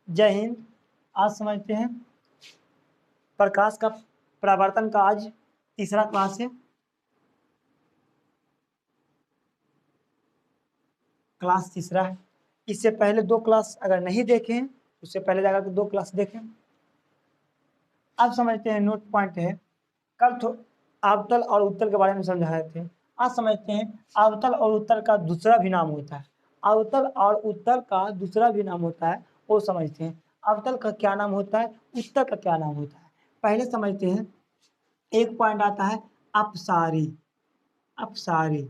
जय हिंद। आज समझते हैं प्रकाश का परावर्तन का आज तीसरा क्लास है। क्लास तीसरा है। इससे पहले दो क्लास अगर नहीं देखे हैं उससे पहले जाकर दो क्लास देखें। अब समझते हैं नोट पॉइंट है। कल तो अवतल और उत्तल के बारे में समझाए थे। आज समझते हैं अवतल और उत्तल का दूसरा भी नाम होता है। अवतल और उत्तल का दूसरा भी नाम होता है, वो समझते हैं। अवतल का क्या नाम होता है, उत्तल का क्या नाम होता है, पहले समझते हैं। एक पॉइंट आता है अपसारी। अपसारी।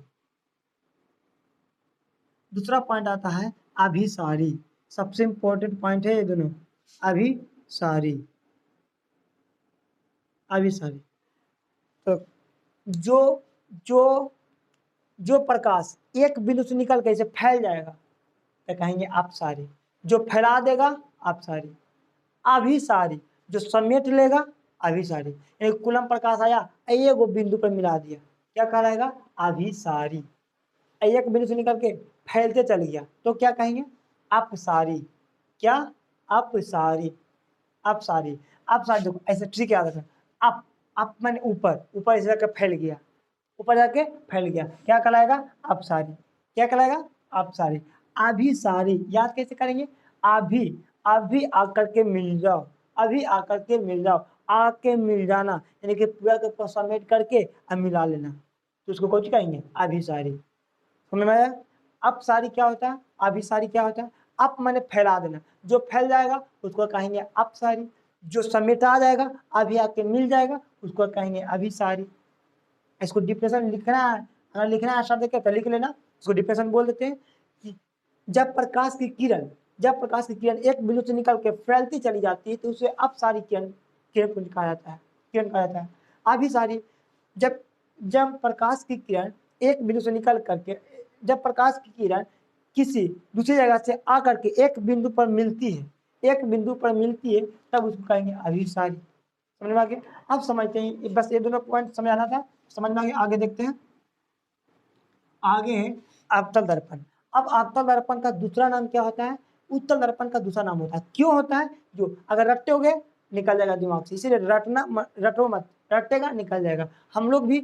दूसरा पॉइंट आता है अभिसारी। सबसे इंपॉर्टेंट पॉइंट है ये दोनों, अभिसारी अभिसारी। तो जो जो जो प्रकाश एक बिंदु से निकल के इसे फैल जाएगा तो कहेंगे अपसारी। जो फैला देगा अपसारी। अभिसारी जो समेट लेगा अभिसारी। एक कूलम प्रकाश आया, एक बिंदु पर मिला दिया, क्या कहलाएगा, अभिसारी। एक बिंदु से निकल के फैलते चल गया तो क्या कहेंगे, अपसारी। क्या, अपसारी। अपसारी। अपसारी देखो ऐसे ट्रिक याद रखना। अप मैंने ऊपर, ऊपर ऐसे जाकर फैल गया, ऊपर जाके फैल गया, क्या कहलाएगा, अपसारी। क्या कहलाएगा, अपसारी। अभिसारी याद कैसे करेंगे, अभी, अभी आकर के मिल जाओ, अभी आकर के मिल जाओ, आके मिल जाना, यानी कि पूरा के पूरा समेट करके अब मिला लेना, तो उसको कौन कहेंगे, अभिसारी। समझ में आया। अपसारी क्या होता है, अभिसारी क्या होता है, अप मैंने फैला देना, जो फैल जाएगा उसको कहेंगे अपसारी। जो समेटा जाएगा, अभी आके मिल जाएगा, उसको कहेंगे अभिसारी। इसको डिप्रेशन लिखना है, अगर लिखना है शब्द क्या तो लिख लेना, इसको डिप्रेशन बोल देते हैं। कि जब प्रकाश की किरण, जब प्रकाश की किरण एक बिंदु से निकल के फैलती चली जाती है तो उसे अपसारी किरण, किरण को कहा जाता है, किरण कहा जाता है। अभिसारी जब जब प्रकाश की किरण एक बिंदु से निकल करके, जब प्रकाश की किरण किसी दूसरी जगह से आकर के एक बिंदु पर मिलती है, एक बिंदु पर मिलती है, तब उसको कहेंगे अभिसारी। समझ में आ गया। अब समझते हैं, बस ये दोनों पॉइंट समझाना था, समझ में आ गया। आगे देखते हैं। आगे है अवतल दर्पण। अब अवतल दर्पण का दूसरा नाम क्या होता है, उत्तल दर्पण का दूसरा नाम होता है। क्यों होता है, जो अगर रटोगे निकल जाएगा दिमाग से, इसीलिए रटना, रटो मत, रटेगा निकल जाएगा। हम लोग भी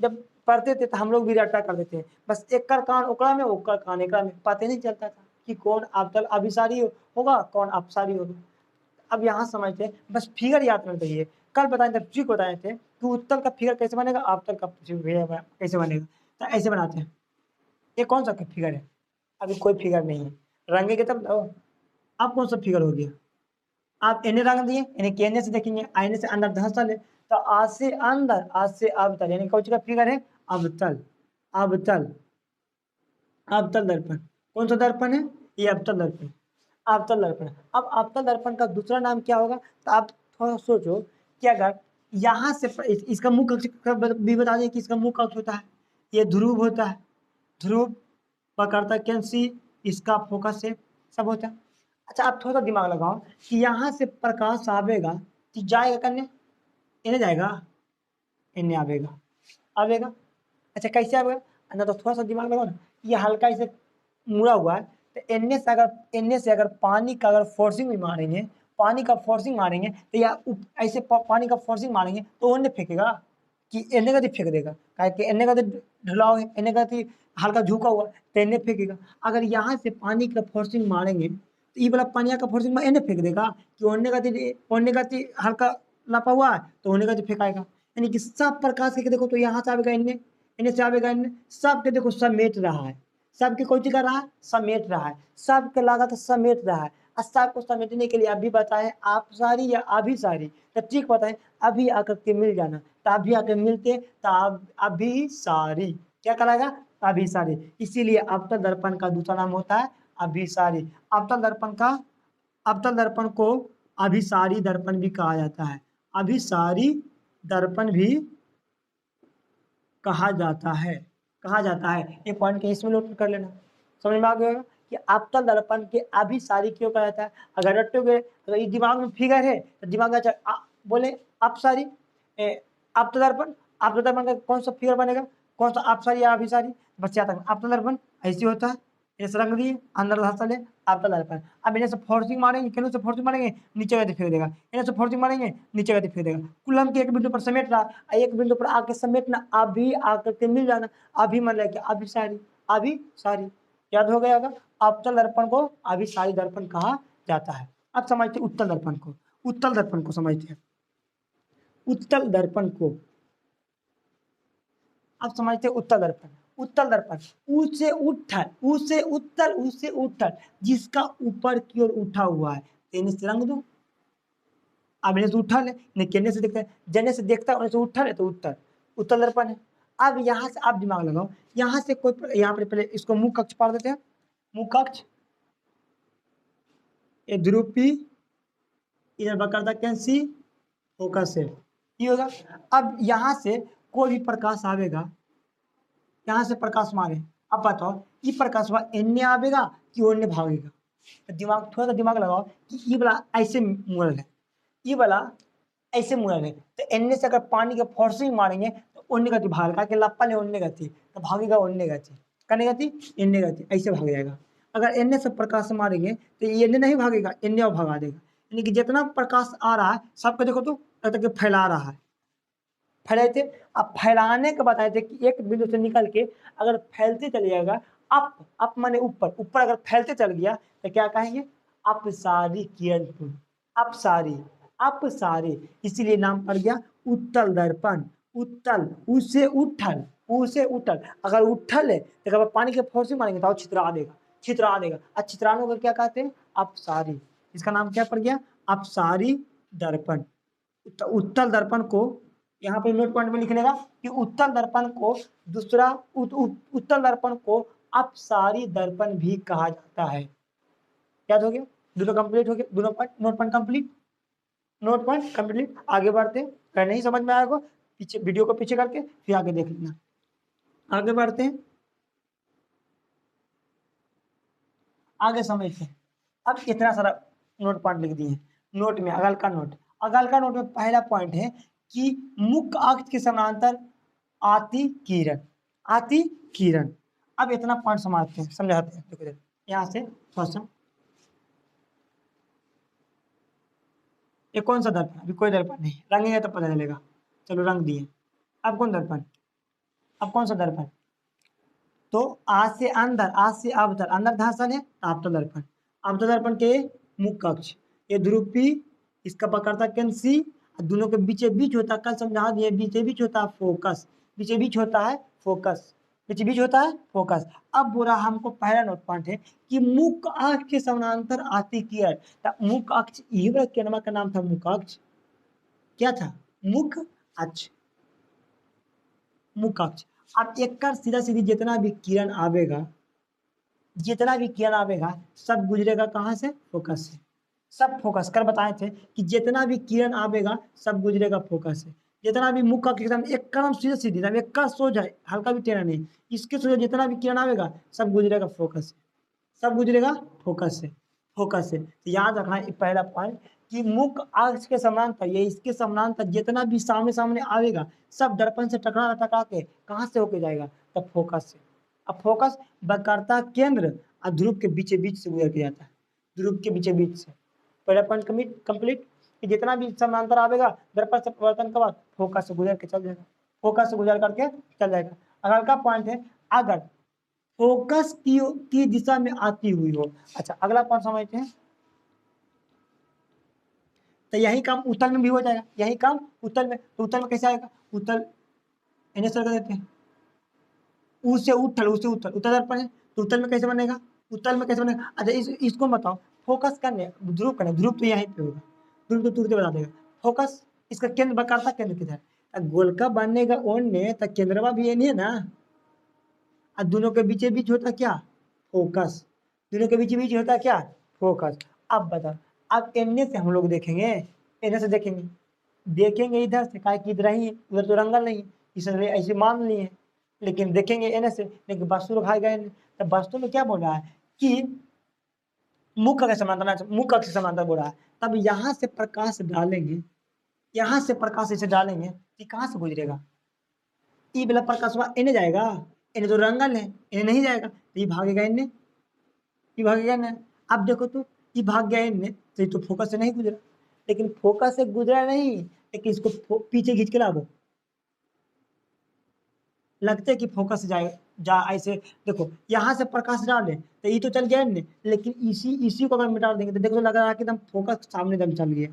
जब पढ़ते थे तो हम लोग भी रटा करते थे, बस एक कान ओकरा में, ओकर कान एकरा में, पता नहीं चलता था कि कौन अवतल अभिसारी होगा, कौन अपसारी होगा। अब यहाँ समझते हैं, बस फिगर याद रखना चाहिए। कल बताए थे, ट्रिक बताए थे कि उत्तल का फिगर कैसे बनेगा, अवतल का फिगर कैसे बनेगा। तो ऐसे बनाते हैं। ये कौन सा फिगर है, अभी कोई फिगर नहीं है, रंगेंगे तब। अब कौन सा फिगर हो गया, आप एने रंग दिए, यानी कि एने से देखेंगे, आईने से अंदर धंसल है, तो आज से अंदर, आज से अवतल, यानी कौन सा फिगर है, अवतल। अवतल, अवतल दर्पण। कौन सा दर्पण है, ये अवतल दर्पण, अवतल दर्पण। अब अवतल दर्पण का दूसरा नाम क्या होगा, तो आप थोड़ा सोचो कि अगर यहाँ से इसका मुख्य अक्ष भी बता दें कि इसका मुख्य अक्ष होता है, ये ध्रुव होता है, ध्रुव पकड़ता केंद्र सी, इसका फोकस है, सब होता है। अच्छा आप थोड़ा सा दिमाग लगाओ कि यहाँ से प्रकाश आवेगा तो जाएगा करने, इन्हें जाएगा, इन्हें आवेगा, आवेगा। अच्छा कैसे आवेगा, ना तो थोड़ा सा दिमाग लगाओ ना, ये हल्का इसे मुड़ा हुआ है, तो एनए से अगर पानी का अगर फोर्सिंग भी मारेंगे, पानी का फोर्सिंग मारेंगे तो या ऐसे पानी का फोर्सिंग मारेंगे तो ओने फेंकेगा कि एने का फेंक देगा, काहे कि एने का ढुलाव है, एने का हल्का झुका हुआ तो एने फेंकेगा। अगर यहाँ से पानी का फोर्सिंग मारेंगे तो ये वाला पानी का फोर्सिंग एने फेंक देगा कि ओने का हल्का लपा हुआ है तो ओने का फेंकाएगा। यानी कि सब प्रकाश के देखो तो यहाँ से आवेगा इनने, इन्हें से आवेगा इनने, सबके देखो समेट रहा है, सबके कोई कर रहा है, समेट रहा है, सबके लागत समेट रहा है। और सबको समेटने के लिए अभी बताए आप सारी या अभी सारी, तो ठीक बताए अभी आकर के मिल जाना, तो अभी आकर मिलते तब अभी सारी, क्या कराएगा, अभी सारी। इसीलिए अवतल दर्पण का दूसरा नाम होता है अभिसारी। अवतल दर्पण का, अवतल दर्पण को अभिसारी दर्पण भी कहा जाता है, अभिसारी दर्पण भी कहा जाता है, कहा जाता है। ये पॉइंट के इसमें नोट कर लेना, समझ में आ गया कि अवतल दर्पण के अभिसारी क्यों कहा जाता है। अगर रटोगे अगर ये दिमाग में फिगर है तो दिमाग में बोले अपसारी, अवतल दर्पण, अवतल दर्पण का कौन सा फिगर बनेगा, कौन सा अपसारी या अभिसारी, बस याद रखना। अवतल दर्पण ऐसे होता है, इन्हें से रंग दिए, अंदर धंसल है, आपतल दर्पण। अब इन्हें से फोर्सिंग मारेंगे, केंद्र से फोर्सिंग मारेंगे, नीचे गति फेंक देगा, इन्हें से फोर्सिंग मारेंगे, नीचे गति फेंक देगा। कुलम के एक बिंदु पर समेट रहा, एक बिंदु पर आके समेटना, अभी आकर के मिल जाना, अभी मन लगे अभिसारी, अभिसारी, याद हो गया होगा। अवतल दर्पण को अभिसारी दर्पण कहा जाता है। अब समझते उत्तल दर्पण को, उत्तल दर्पण को समझते हैं। उत्तल दर्पण को अब समझते हैं। उत्तल दर्पण, उत्तल दर्पण ऊसे उत्तल, ऊसे उत्तल, ऊसे उत्तल, जिसका ऊपर की ओर उठा हुआ है, तेने से रंग दो। अब इन्हें से उठल है, इन्हें केने से देखता है, जने से देखता है उन्हें से उठल है तो उत्तर, उत्तल दर्पण है। अब यहाँ से आप दिमाग लगाओ, यहाँ से कोई, यहाँ पर पहले इसको मुख कक्ष पाड़ देते हैं, मुख कक्ष, ये ध्रुव P, इधर वक्रता केंद्र C, फोकस है, ये होगा। अब यहाँ से कोई भी प्रकाश आवेगा, यहाँ से प्रकाश मारे, अब बताओ ये प्रकाश एन्ने आवेगा कि ओन्ने भागेगा। तो दिमाग, थोड़ा सा दिमाग लगाओ कि ये वाला ऐसे मुड़ल है, ये वाला ऐसे मुड़ल है, तो एन्ने से अगर पानी के फोर्सिंग मारेंगे तो ओन्ने गति भागेगा, कि लप्पा ने ओन्ने गति, तो भागेगा ओन्ने गति, कने गति, एन्ने गति, ऐसे भाग जाएगा। अगर एन्ने से प्रकाश मारेंगे तो ये एन्ने नहीं भागेगा, एन्ने और भगा देगा। यानी कि जितना प्रकाश आ रहा है सबको देखो तो तक के फैला रहा है, फैलाए थे। अब फैलाने के बताए थे कि एक बिंदु से निकल के अगर फैलते चले जाएगा, अप माने ऊपर, ऊपर अगर फैलते चल गया तो क्या कहेंगे, अपसारी किरण, अपसारी, अपसारी, इसीलिए नाम पड़ गया उत्तल दर्पण। उत्तल, उसे उठल, उसे उठल, अगर उठल है तो अगर पानी के फोर्स मारेंगे तो छितरा देगा, छितरा देगा, और छितराने को क्या कहते हैं, अपसारी। इसका नाम क्या पड़ गया, अपसारी दर्पण। उत्तल दर्पण को यहाँ पे नोट पॉइंट में लिखने का कि उत्तल दर्पण को दूसरा उत्तल दर्पण को अपसारी दर्पण भी कहा जाता है। याद हो गया, दोनों कंप्लीट हो गया, दोनों point, note point complete, note point complete. आगे बढ़ते, अगर नहीं समझ में आएगा पीछे वीडियो को पीछे करके फिर आगे देख लेना। आगे बढ़ते हैं, आगे समझते हैं। अब इतना सारा नोट पॉइंट लिख दिए नोट में, अगल का नोट, अगल का नोट में पहला पॉइंट है कि मुख्य अक्ष के समानांतर आती किरण, आती किरण। अब इतना पॉइंट समझते हैं, समझाते हैं। देखो यहाँ से थोड़ा सा, ये कौन सा दर्पण, अभी कोई दर्पण नहीं, रंगेंगे तो पता चलेगा। चलो रंग दिए। अब कौन दर्पण, अब कौन सा दर्पण, तो आज से अंदर, आज से अवतल, अंदर धासन है आपतल दर्पण, आपतल दर्पण के मुख्य अक्ष, ये ध्रुव P, इसका पकड़ता केंद्र C, दोनों के बीचे बीच होता है, कल समझा दिए, बीचे बीच होता है फोकस, बीचे बीच होता है फोकस, बीचे बीच होता है फोकस। अब बोला हमको पहला नोट पॉइंट है कि मुख्य अक्ष के समानांतर आती किरण, मुख्य अक्ष, ये वाला किरणवा का नाम था मुख्य अक्ष, क्या था, मुख्य अक्ष, मुख्य अक्ष। अब एक कर सीधा सीधी जितना भी किरण आवेगा, जितना भी किरण आवेगा सब गुजरेगा कहाँ से, फोकस से। सब फोकस कर बताए थे कि जितना भी किरण आवेगा सब गुजरेगा फोकस से। जितना भी मुख का एकदम एक कदम सीधे सीधी, एक का सो जाए, हल्का भी टेढ़ा नहीं, इसके सोचा जितना भी किरण आवेगा सब गुजरेगा फोकस से, सब गुजरेगा फोकस से, फोकस से। तो याद रखना पहला पॉइंट कि मुख्य अक्ष के समानांतर, ये इसके समानांतर जितना भी सामने सामने आवेगा सब दर्पण से टकरा टकरा के कहाँ से होके जाएगा, तब फोकस से। अब फोकस वक्रता केंद्र और ध्रुव के बीचे बीच से गुजर के जाता है, ध्रुव के बीचे बीच से। पहला पॉइंट कंप्लीट कि जितना भी समानांतर आवेगा दर्पण से परिवर्तन के बाद फोकस से गुजर के चल जाएगा, फोकस से गुजर करके चल जाएगा। अगला का पॉइंट है, अगर फोकस की दिशा में आती हुई हो। अच्छा अगला पॉइंट समझते हैं। तो यही काम उत्तल में भी हो जाएगा, यही काम उत्तल में, तो उत्तल में कैसे आएगा, उत्तल एने कर देते हैं, उससे उत्तल, उससे उत्तल, उत्तल दर्पण है तो उत्तल में कैसे बनेगा, उत्तल में कैसे बनेगा। अच्छा इसको बताओ, फोकस करने ध्रुव करने, ध्रुव तो यहीं पे होगा, ध्रुव तो तुरंत बता देगा। फोकस इसका केंद्र बकारता केंद्र किधर, गोलका बनेगा ओने तो केंद्रवा भी एने है ना, और दोनों के बीच बीच होता क्या, फोकस, दोनों के बीच बीच होता क्या, फोकस। अब बताओ, अब एने से हम लोग देखेंगे, एने से देखेंगे, देखेंगे इधर से, काय कि इधर ही है, उधर तो रंगल नहीं, इसलिए ऐसे मान लिए, लेकिन देखेंगे एने से, लेकिन वस्तु दिखाए गए। तो वस्तु में क्या बोल रहा है कि मुख्य के समांतर, मुख्य से समांतर बोल रहा है। तब यहाँ से प्रकाश डालेंगे, यहाँ से प्रकाश इसे डालेंगे कि कहाँ से गुजरेगा, ई वाला प्रकाश एने जाएगा, इन्हें तो रंगल है, इन्हें नहीं जाएगा, तो ये भागेगा इन्हें, ये भाग गया ना। अब देखो तो ये भाग गया इनने, तो ये तो फोकस से नहीं गुजरा, लेकिन फोकस से गुजरा नहीं, लेकिन इसको पीछे खींच के ला दो, लगते है कि फोकस से जाए जा ऐसे। देखो यहाँ से प्रकाश डाले तो ये तो चल गया इनने, लेकिन इसी को अगर मिटा देंगे तो देखो लग रहा है कि एकदम फोकस सामने एकदम चल गया।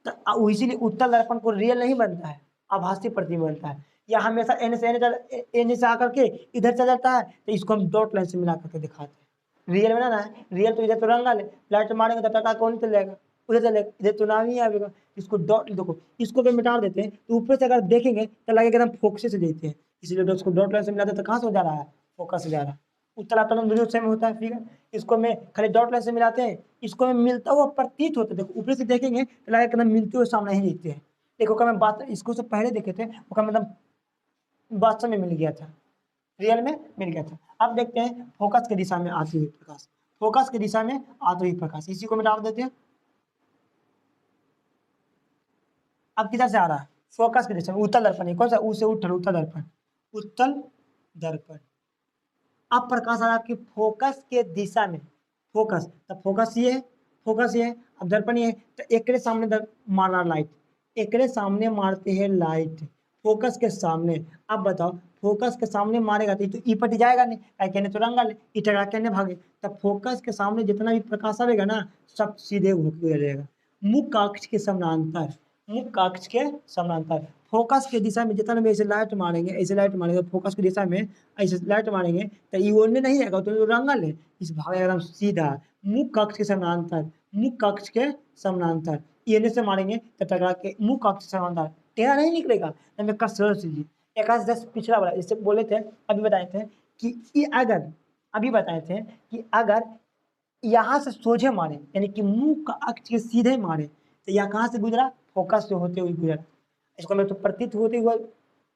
तो इसीलिए उत्तल दर्पण को रियल नहीं बनता है, आभासी प्रतिबिंब बनता है। या हमेशा एन से आकर के इधर चल जाता है, तो इसको हम डॉट लाइन से मिला करके दिखाते हैं। रियल बनाना है, रियल तो इधर तो रंगा ले, लाइट मारेंगे तो टका कौन चल जाएगा, उधर चलेगा, इधर तो नाम ही आएगा। इसको डॉट देखो, इसको अगर मिटा देते हैं तो ऊपर से अगर देखेंगे तो लगेगा एकदम फोकस से देते हैं, इसलिए उसको डॉट लाइन से मिला देते, तो कहाँ से हो जा रहा है, फोकस से जा रहा है। उत्तल आपतन दोनों सेम होता है, ठीक है। इसको मैं खाली डॉट लाइन से मिलाते हैं, इसको में मिलता हुआ प्रतीत होता है। देखो ऊपर से देखेंगे तो लगेगा एकदम मिलते हुए सामने ही दिखते हैं। देखो कब मैं बात इसको से पहले देखे थे वो कब मतलब वास्तव में मिल गया था, रियल में मिल गया था। अब देखते हैं फोकस की दिशा में आती हुई प्रकाश, फोकस की दिशा में आती हुई प्रकाश, इसी को मिटा देते हैं। अब किधर से आ रहा है, फोकस की दिशा में, उत्तल दर्पण, कौन सा, ऊ से उत्तल, उत्तल दर्पण, उत्तल दर्पण। अब प्रकाश आ रहा है आपकी फोकस के दिशा में, फोकस, तब फोकस ये है, फोकस ये है, अब दर्पण ये है, तो एकरे सामने मार रहा लाइट, एकरे सामने मारते हैं लाइट, फोकस के सामने। अब बताओ फोकस के सामने मारेगा तो ई पट जाएगा नहीं, क्या कहने तो रंगा ले, ई टकरा के भागे, तब फोकस के सामने जितना भी प्रकाश आएगा ना सब सीधे होकर जाएगा मुख्य अक्ष के समानांतर, मुख्य अक्ष के समानांतर। फोकस के दिशा में जितना भी ऐसे लाइट मारेंगे, ऐसे लाइट मारेंगे फोकस की दिशा में, ऐसे लाइट मारेंगे तो ये ओढ़ने नहीं जाएगा, तो रंगल है, इस भाग एकदम सीधा मुख्य अक्ष के समानांतर, मुख्य अक्ष के समानांतर। एने से मारेंगे तो टकरा के मुख्य अक्ष से समानांतर टेढ़ा नहीं निकलेगा, तो सरल कीजिए। एक आज 10 पिछला वाला इससे बोले थे, अभी बताए थे कि ये अगर, अभी बताए थे कि अगर यहाँ से सोझे मारे यानी कि मुंह का अक्ष के सीधे मारे तो यह कहाँ से गुजरा, फोकस से होते हुए गुजरा, इसको मैं तो प्रतीत होते हुए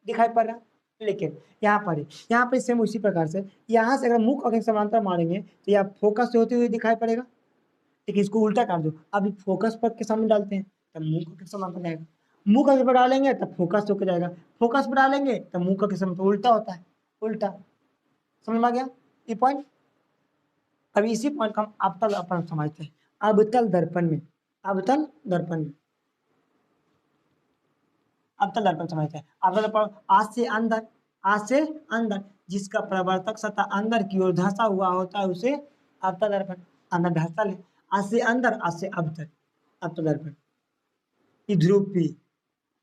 दिखाई पड़ रहा। लेकिन यहाँ पर सेम उसी प्रकार से यहाँ से अगर मुख अक्ष समांतर मारेंगे तो यह फोकस से होते हुए दिखाई पड़ेगा, लेकिन इसको उल्टा कर दो, अभी फोकस पर के सामने डालते हैं तब मुंह का समांतर जाएगा, मुंह का पर डालेंगे तब फोकस होकर जाएगा, फोकस पर डालेंगे तब मुंह का समांतर, उल्टा होता है, उल्टा। समझ में आ गया ये पॉइंट। अभी इसी पॉइंट को हम अवतल दर्पण समझते हैं, अवतल दर्पण में, अवतल दर्पण में, अवतल दर्पण समझते हैं। अवतल दर्पण आज से अंदर, आज से अंदर जिसका प्रवर्तक सतह अंदर की ओर धंसा हुआ होता है उसे अवतल दर्पण, अंदर धंसा ले, आज से अंदर, आज से अवतल, अवतल दर्पण। ध्रुव पी,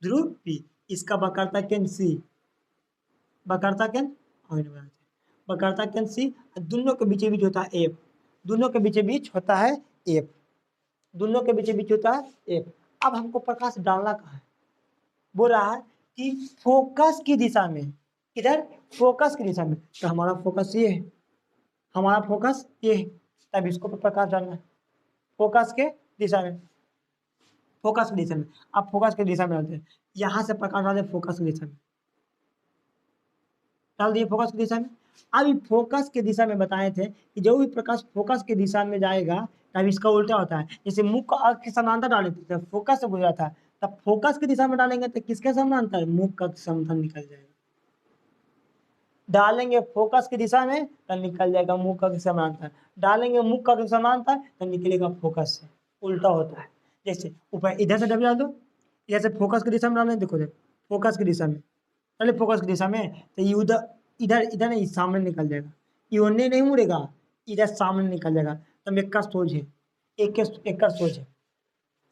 ध्रुव पी, इसका वक्रता केंद्र सी, वक्रता केंद्र, वक्रता केंद्र सी, दोनों के बीच बीच होता है एफ, दोनों के बीच बीच होता है एफ, दोनों के बीच बीच होता है एफ। अब हमको प्रकाश डालना कहाँ है, बोल रहा है कि फोकस की दिशा में, इधर फोकस की दिशा में, तो हमारा फोकस ये है, हमारा फोकस ये है, तब इसको प्रकाश डालना है फोकस के दिशा में, फोकस की दिशा में। अब फोकस की दिशा में डालते हैं, यहाँ से प्रकाश डालते हैं फोकस की दिशा में, डाल दिए फोकस की दिशा में। अब फोकस की दिशा में बताए थे कि जो भी प्रकाश फोकस की दिशा में जाएगा तब इसका उल्टा होता है, जैसे मुख का अक्ष के समानांतर डाले थे तब फोकस से गुजरा था, तब फोकस की दिशा में डालेंगे तो किसके समानांतर, मुख का समानांतर निकल जाएगा, डालेंगे फोकस की दिशा में तो निकल जाएगा मुख का समानांतर, डालेंगे मुख का समानांतर तो निकलेगा फोकस से, उल्टा होता है। जैसे ऊपर इधर से डबल डाल दो, इधर से फोकस की दिशा में डालें, देखो फोकस की दिशा में, पहले फोकस की दिशा में तो ये उधर, इधर इधर नहीं सामने निकल जाएगा, ये ओने नहीं मुड़ेगा, इधर सामने निकल जाएगा, तब एक का सोच है, एक का सोच है,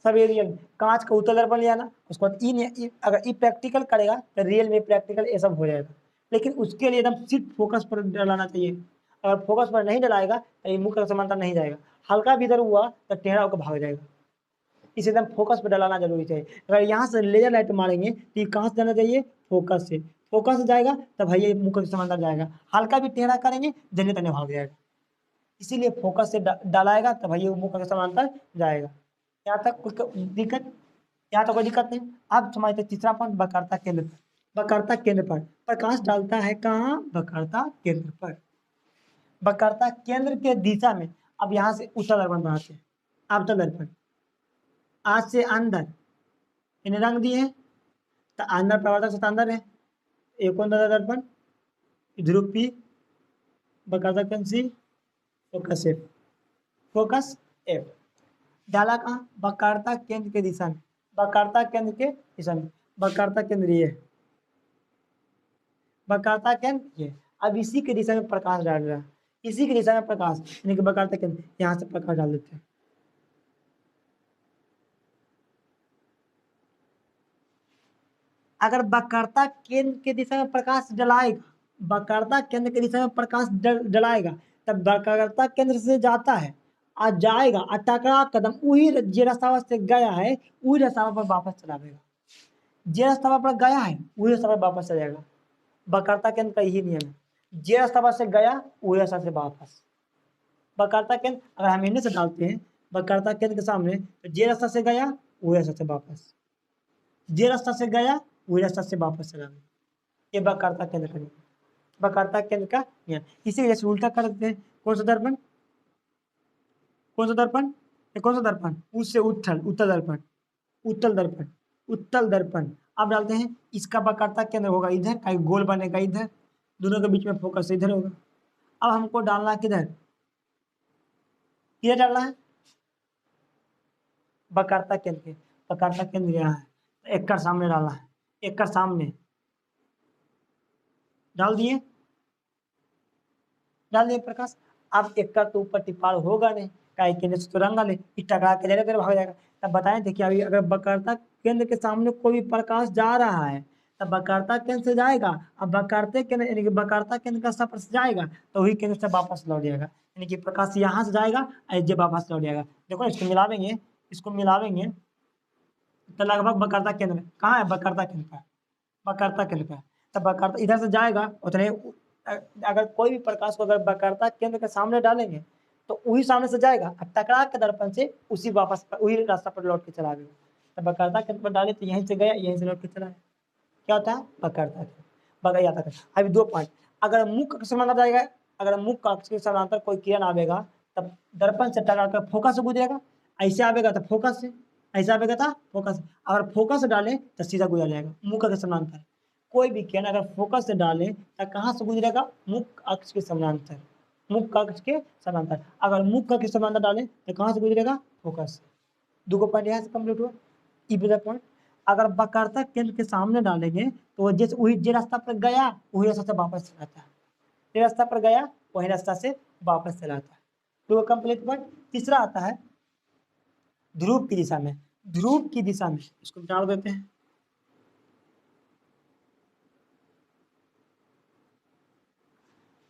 सब ये रियल कांच का उत्तल दर्पण लिया ना, उसके बाद अगर ई प्रैक्टिकल करेगा तो रियल में प्रैक्टिकल ये सब हो जाएगा, लेकिन उसके लिए एकदम सिर्फ फोकस पर डलाना चाहिए, अगर फोकस पर नहीं डलाएगा तो ये मुख्य समांतर नहीं जाएगा, हल्का भी इधर हुआ तो टेढ़ा होकर भाग जाएगा, इसे एकदम फोकस पर डलाना जरूरी चाहिए। अगर यहाँ से लेजर लाइट मारेंगे तो ये कहाँ से जाना चाहिए, फोकस से, फोकस से जाएगा तब भैया मुख्य समांतर जाएगा, हल्का भी टेढ़ा करेंगे जने तने भाग जाएगा, इसीलिए फोकस से डालाएगा तब भैया मुख्य समांतर जाएगा। यहाँ तक कोई दिक्कत, यहाँ तो कोई दिक्कत नहीं। अब समझते तीसरा पॉइंट, वक्रता केंद्र पर, वक्रता केंद्र पर प्रकाश डालता है कहाँ, वक्रता केंद्र पर, वक्रता केंद्र के दिशा में। अब यहाँ से उत्तल दर्पण बनाते हैं, अवतल दर्पण, आज से अंदर इन्हें रंग दिए हैं तो अंदर प्रवर्तक सतह अंदर है, एक दर्पण, ध्रुव पी, वक्रता केंद्र सी, फोकस एफ, फोकस एफ। डाला कहाँ? वक्रता केंद्र के दिशा में, वक्रता केंद्र के दिशा में, वक्रता केंद्र ये, वक्रता केंद्र ये। अब इसी के दिशा में प्रकाश डाल रहा है, इसी की दिशा में प्रकाश, यानी कि वक्रता केंद्र, यहाँ से प्रकाश डाल देते हैं। अगर वक्रता केंद्र के दिशा में प्रकाश डलाएगा, वक्रता केंद्र के दिशा में प्रकाश डलाएगा, तब वक्रता केंद्र से जाता है और जाएगा और टकरा कदम वही जे रास्ता से गया है वही रास्ता पर वापस चला आएगा, जे रास्ता पर गया है वही रास्ता पर वापस चला जाएगा। वक्रता केंद्र का यही नियम है, जे रास्ता से गया वही रास्ता से वापस। वक्रता केंद्र अगर हम इन्हें से डालते हैं वक्रता केंद्र के सामने, तो जे रास्ता से गया वही रास्ता से वापस, जे रास्ता से गया वही रास्ता से वापस चला गया। ये वक्रता केंद्र का नियम, वक्रता केंद्र का नियम। इसी वजह से उल्टा कर देते हैं। कौन सा दर्पण? कौन सा दर्पण? कौन सा दर्पण? उससे उत्तल, उत्तल दर्पण, उत्तल दर्पण, उत्तल दर्पण। अब डालते हैं इसका वक्रता केंद्र होगा इधर, कहीं गोल बनेगा इधर, दोनों के बीच में फोकस इधर होगा। अब हमको डालना किधर? किधर डालना है? वक्रता केंद्र के, वक्रता केंद्र यहाँ है, एक कर सामने डालना है, एक कर सामने डाल दिए, डाल दिए प्रकाश। अब एक कर तो ऊपर टिप्पाण होगा नहीं, काहे केंद्र से तो रंगा ले, टकरा के जाएगा तेरे भाग जाएगा। तब बताए थे कि अभी अगर वक्रता केंद्र के सामने कोई भी प्रकाश जा रहा है तब वक्रता केंद्र से जाएगा, अब वक्रता केंद्र यानी कि वक्रता केंद्र का सफर से जाएगा तो वही केंद्र से वापस लौट जाएगा, यानी कि प्रकाश यहाँ से जाएगा और जब वापस लौट जाएगा। देखो इसको मिलावेंगे, इसको मिलावेंगे तो लगभग वक्रता केंद्र कहाँ है? वक्रता केंद्र का, वक्रता केंद्र का। तब वक्रता इधर से जाएगा उतने, अगर कोई भी प्रकाश को अगर वक्रता केंद्र के सामने डालेंगे तो वही सामने से जाएगा और टकरा के दर्पण से उसी वापस वही रास्ता पर लौट के चला गया। तब वक्रता केंद्र पर डाले तो यहीं से गया, यहीं से लौट के चला गया। क्या होता है? वक्रता केंद्र। बगा जाता है। अभी दो पॉइंट, अगर मुख्य अक्ष समानांतर जाएगा, अगर मुख्य अक्ष के समानांतर कोई किरण आवेगा तब दर्पण से टकरा कर फोकस से गुजरेगा, ऐसे आवेगा तो फोकस से, ऐसा आवेगा था फोकस। अगर फोकस से डाले तो सीधा गुजर जाएगा मुख्य के समानांतर। कोई भी किरण अगर फोकस से डाले तो कहाँ से गुजरेगा? मुख्य अक्ष के समानांतर, मुख्य अक्ष के समानांतर। अगर मुख्य के समानांतर डाले तो कहाँ से गुजरेगा? फोकस से। दो पॉइंट यहाँ से कंप्लीट हुआ। ई पॉइंट, अगर वक्रता केंद्र के सामने डालेंगे तो जैसे वही जे रास्ता पर गया वही रास्ता से वापस चलाता है, जे रास्ता पर गया वही रास्ता से वापस चलाता है। तो कंप्लीट पॉइंट। तीसरा आता है ध्रुव की दिशा में, ध्रुव की दिशा में, इसको डाल देते हैं।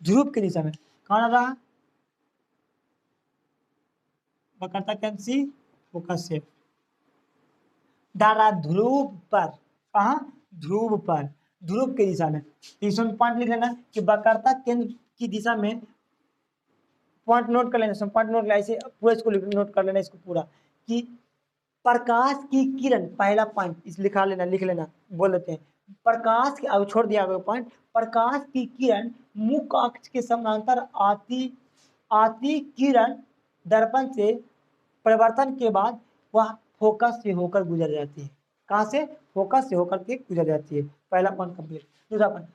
ध्रुव की दिशा में कौन रहा? वक्रता केंद्र सी, फोकस से डाला ध्रुव पर, कहा? ध्रुव पर, ध्रुव की दिशा में। इसमें पॉइंट लिख लेना कि वक्रता केंद्र की दिशा में, पॉइंट नोट कर लेना, पॉइंट नोट ऐसे पूरा इसको नोट कर लेना इसको पूरा, कि प्रकाश की किरण, पहला पॉइंट इस लिखा लेना, लिख लेना, बोल लेते हैं प्रकाश की, अब छोड़ दिया पॉइंट, प्रकाश की किरण मुख्य अक्ष के समानांतर आती किरण दर्पण से परिवर्तन के बाद वह फोकस से होकर गुजर जाती है। कहाँ से? फोकस से होकर के गुजर जाती है। पहला पॉइंट कंप्लीट। दूसरा पॉइंट,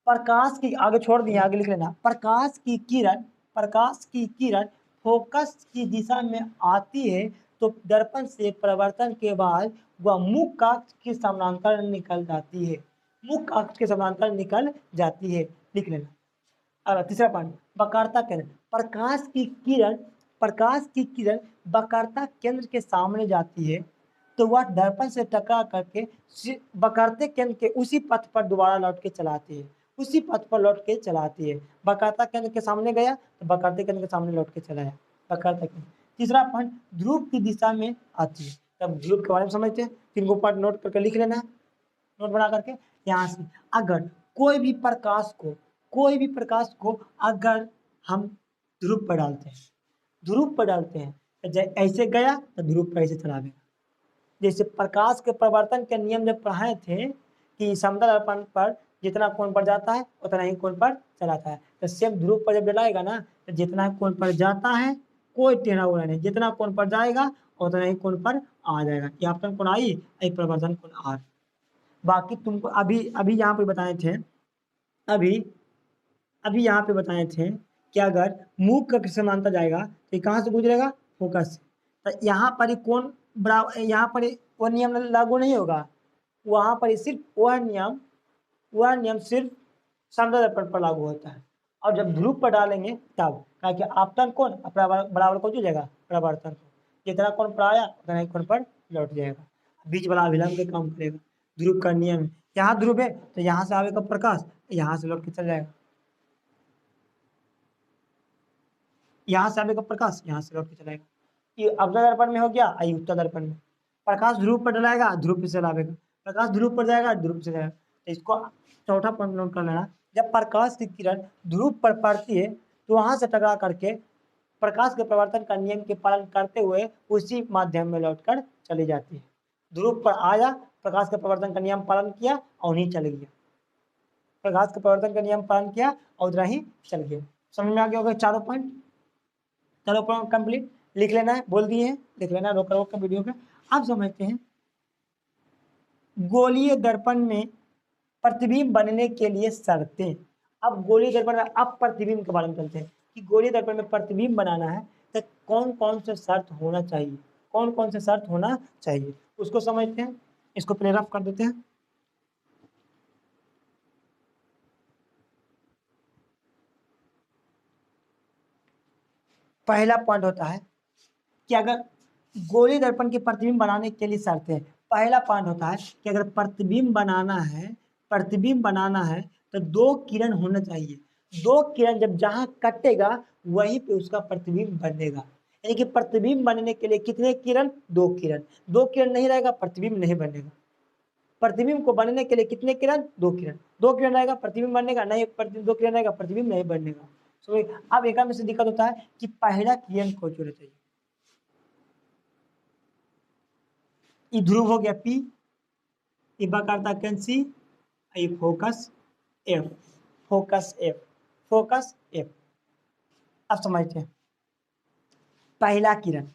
प्रकाश की, आगे छोड़ दिए, आगे लिख लेना, प्रकाश की किरण, प्रकाश की किरण फोकस की दिशा में आती है तो दर्पण से परिवर्तन के बाद वह मुख्य अक्ष के समानांतर निकल जाती है, मुख्य अक्ष के समानांतर निकल जाती है, लिख लेना। अब तीसरा पॉइंट, वक्रता केंद्र, प्रकाश की किरण, प्रकाश की किरण वक्रता केंद्र के सामने जाती है तो वह दर्पण से टकरा करके वक्रता केंद्र के उसी पथ पर दोबारा लौट के चलाती है, उसी पथ पर लौट के चलाती है। वक्रता केंद्र के सामने गया तो वक्रता केंद्र के सामने लौट के चलाया, वक्रता केंद्र। तीसरा पॉइंट, ध्रुव की दिशा में आती है। तब ध्रुव के बारे में समझते हैं, 3 पॉइंट नोट करके लिख लेना, नोट बना करके। यहाँ से अगर कोई भी प्रकाश को अगर हम ध्रुव पर डालते हैं, ध्रुव पर डालते हैं तो ऐसे गया तो ध्रुव पर ऐसे चला गया। जैसे प्रकाश के परिवर्तन के नियम जब पढ़ाए थे कि समतल दर्पण पर जितना कोण पर जाता है उतना ही कोण पर चलाता है, तो सेम ध्रुव पर जब डलाएगा ना तो जितना कोण पर जाता है कोई टेढ़ा उड़ा नहीं, जितना कोण पर जाएगा उतना ही कोण पर आ जाएगा। ये आपतन कोण आई, एक परिवर्तन कोण आर। बाकी तुमको अभी अभी यहाँ पे बताए थे, अभी यहाँ पे बताए थे कि अगर मुख कक्ष समांतर जाएगा तो ये कहाँ से गुजरेगा, फोकस से। तो यहाँ पर ही कौन बराबर, यहाँ पर वो नियम लागू नहीं होगा, वहाँ पर सिर्फ वह नियम सिर्फ समतल दर्पण पर लागू होता है। और जब ध्रुव पर डालेंगे तब, क्या कि आपतन कोण बराबर को जो जाएगा परावर्तन कोण, जितना कोण पर आया उतना ही कोण पर लौट जाएगा, बीच वाला अभिलंब के काम करेगा। ध्रुव का नियम है, यहाँ ध्रुव है तो यहाँ से आवेगा प्रकाश, यहाँ से लौट के चल जाएगा, यहाँ से आवेगा प्रकाश, यहाँ से लौट के चलाएगा। ये अवतल दर्पण में हो गया, आई उत्तर दर्पण में प्रकाश ध्रुव पर डलाएगा, ध्रुव से चलावेगा, प्रकाश ध्रुव पर जाएगा, ध्रुव से जाएगा। तो इसको चौथा पॉइंट नोट कर लेना, जब प्रकाश की किरण ध्रुव पर पड़ती है तो वहां से टकरा करके प्रकाश के प्रवर्तन का नियम के पालन करते हुए उसी माध्यम में लौटकर चली जाती है। ध्रुव पर आया, प्रकाश के प्रवर्तन का नियम पालन किया और नहीं चल गया, प्रकाश के प्रवर्तन का नियम पालन किया और उधर ही चल गया। समझ में आ गया होगा चारों पॉइंट? चारों पॉइंट कंप्लीट लिख लेना है, बोल दिए हैं, लिख लेना रोक रोक कर वीडियो पे। अब समझते हैं गोलीय दर्पण में प्रतिबिंब बनने के लिए शर्तें। अब गोलीय दर्पण में अब प्रतिबिंब के बारे में चलते हैं कि गोलीय दर्पण में प्रतिबिंब बनाना है तो कौन कौन से शर्त होना चाहिए, कौन कौन से शर्त होना चाहिए उसको समझते हैं। इसको प्ले रफ कर देते हैं। पहला पॉइंट होता है कि अगर गोलीय दर्पण के प्रतिबिंब बनाने के लिए शर्तें, पहला पॉइंट होता है कि अगर प्रतिबिंब बनाना है तो दो किरण होना चाहिए। दो किरण जब जहां कटेगा वहीं पे उसका प्रतिबिंब बनेगा, यानी कि प्रतिबिंब बनने के लिए कितने किरण, दो किरण। दो किरण नहीं रहेगा प्रतिबिंब नहीं बनेगा। प्रतिबिंब को बनने के लिए कितने किरण, दो किरण। दो किरण रहेगा प्रतिबिंब बनेगा नहीं, दो किरण रहेगा प्रतिबिंब नहीं बनेगा। अब एक में से दिक्कत होता है कि पहला किरण को होना चाहिए। ये ध्रुव हो गया P, ये बकारता कैंसी, ये focus F, focus F, focus F। अब समझते हैं पहला किरण,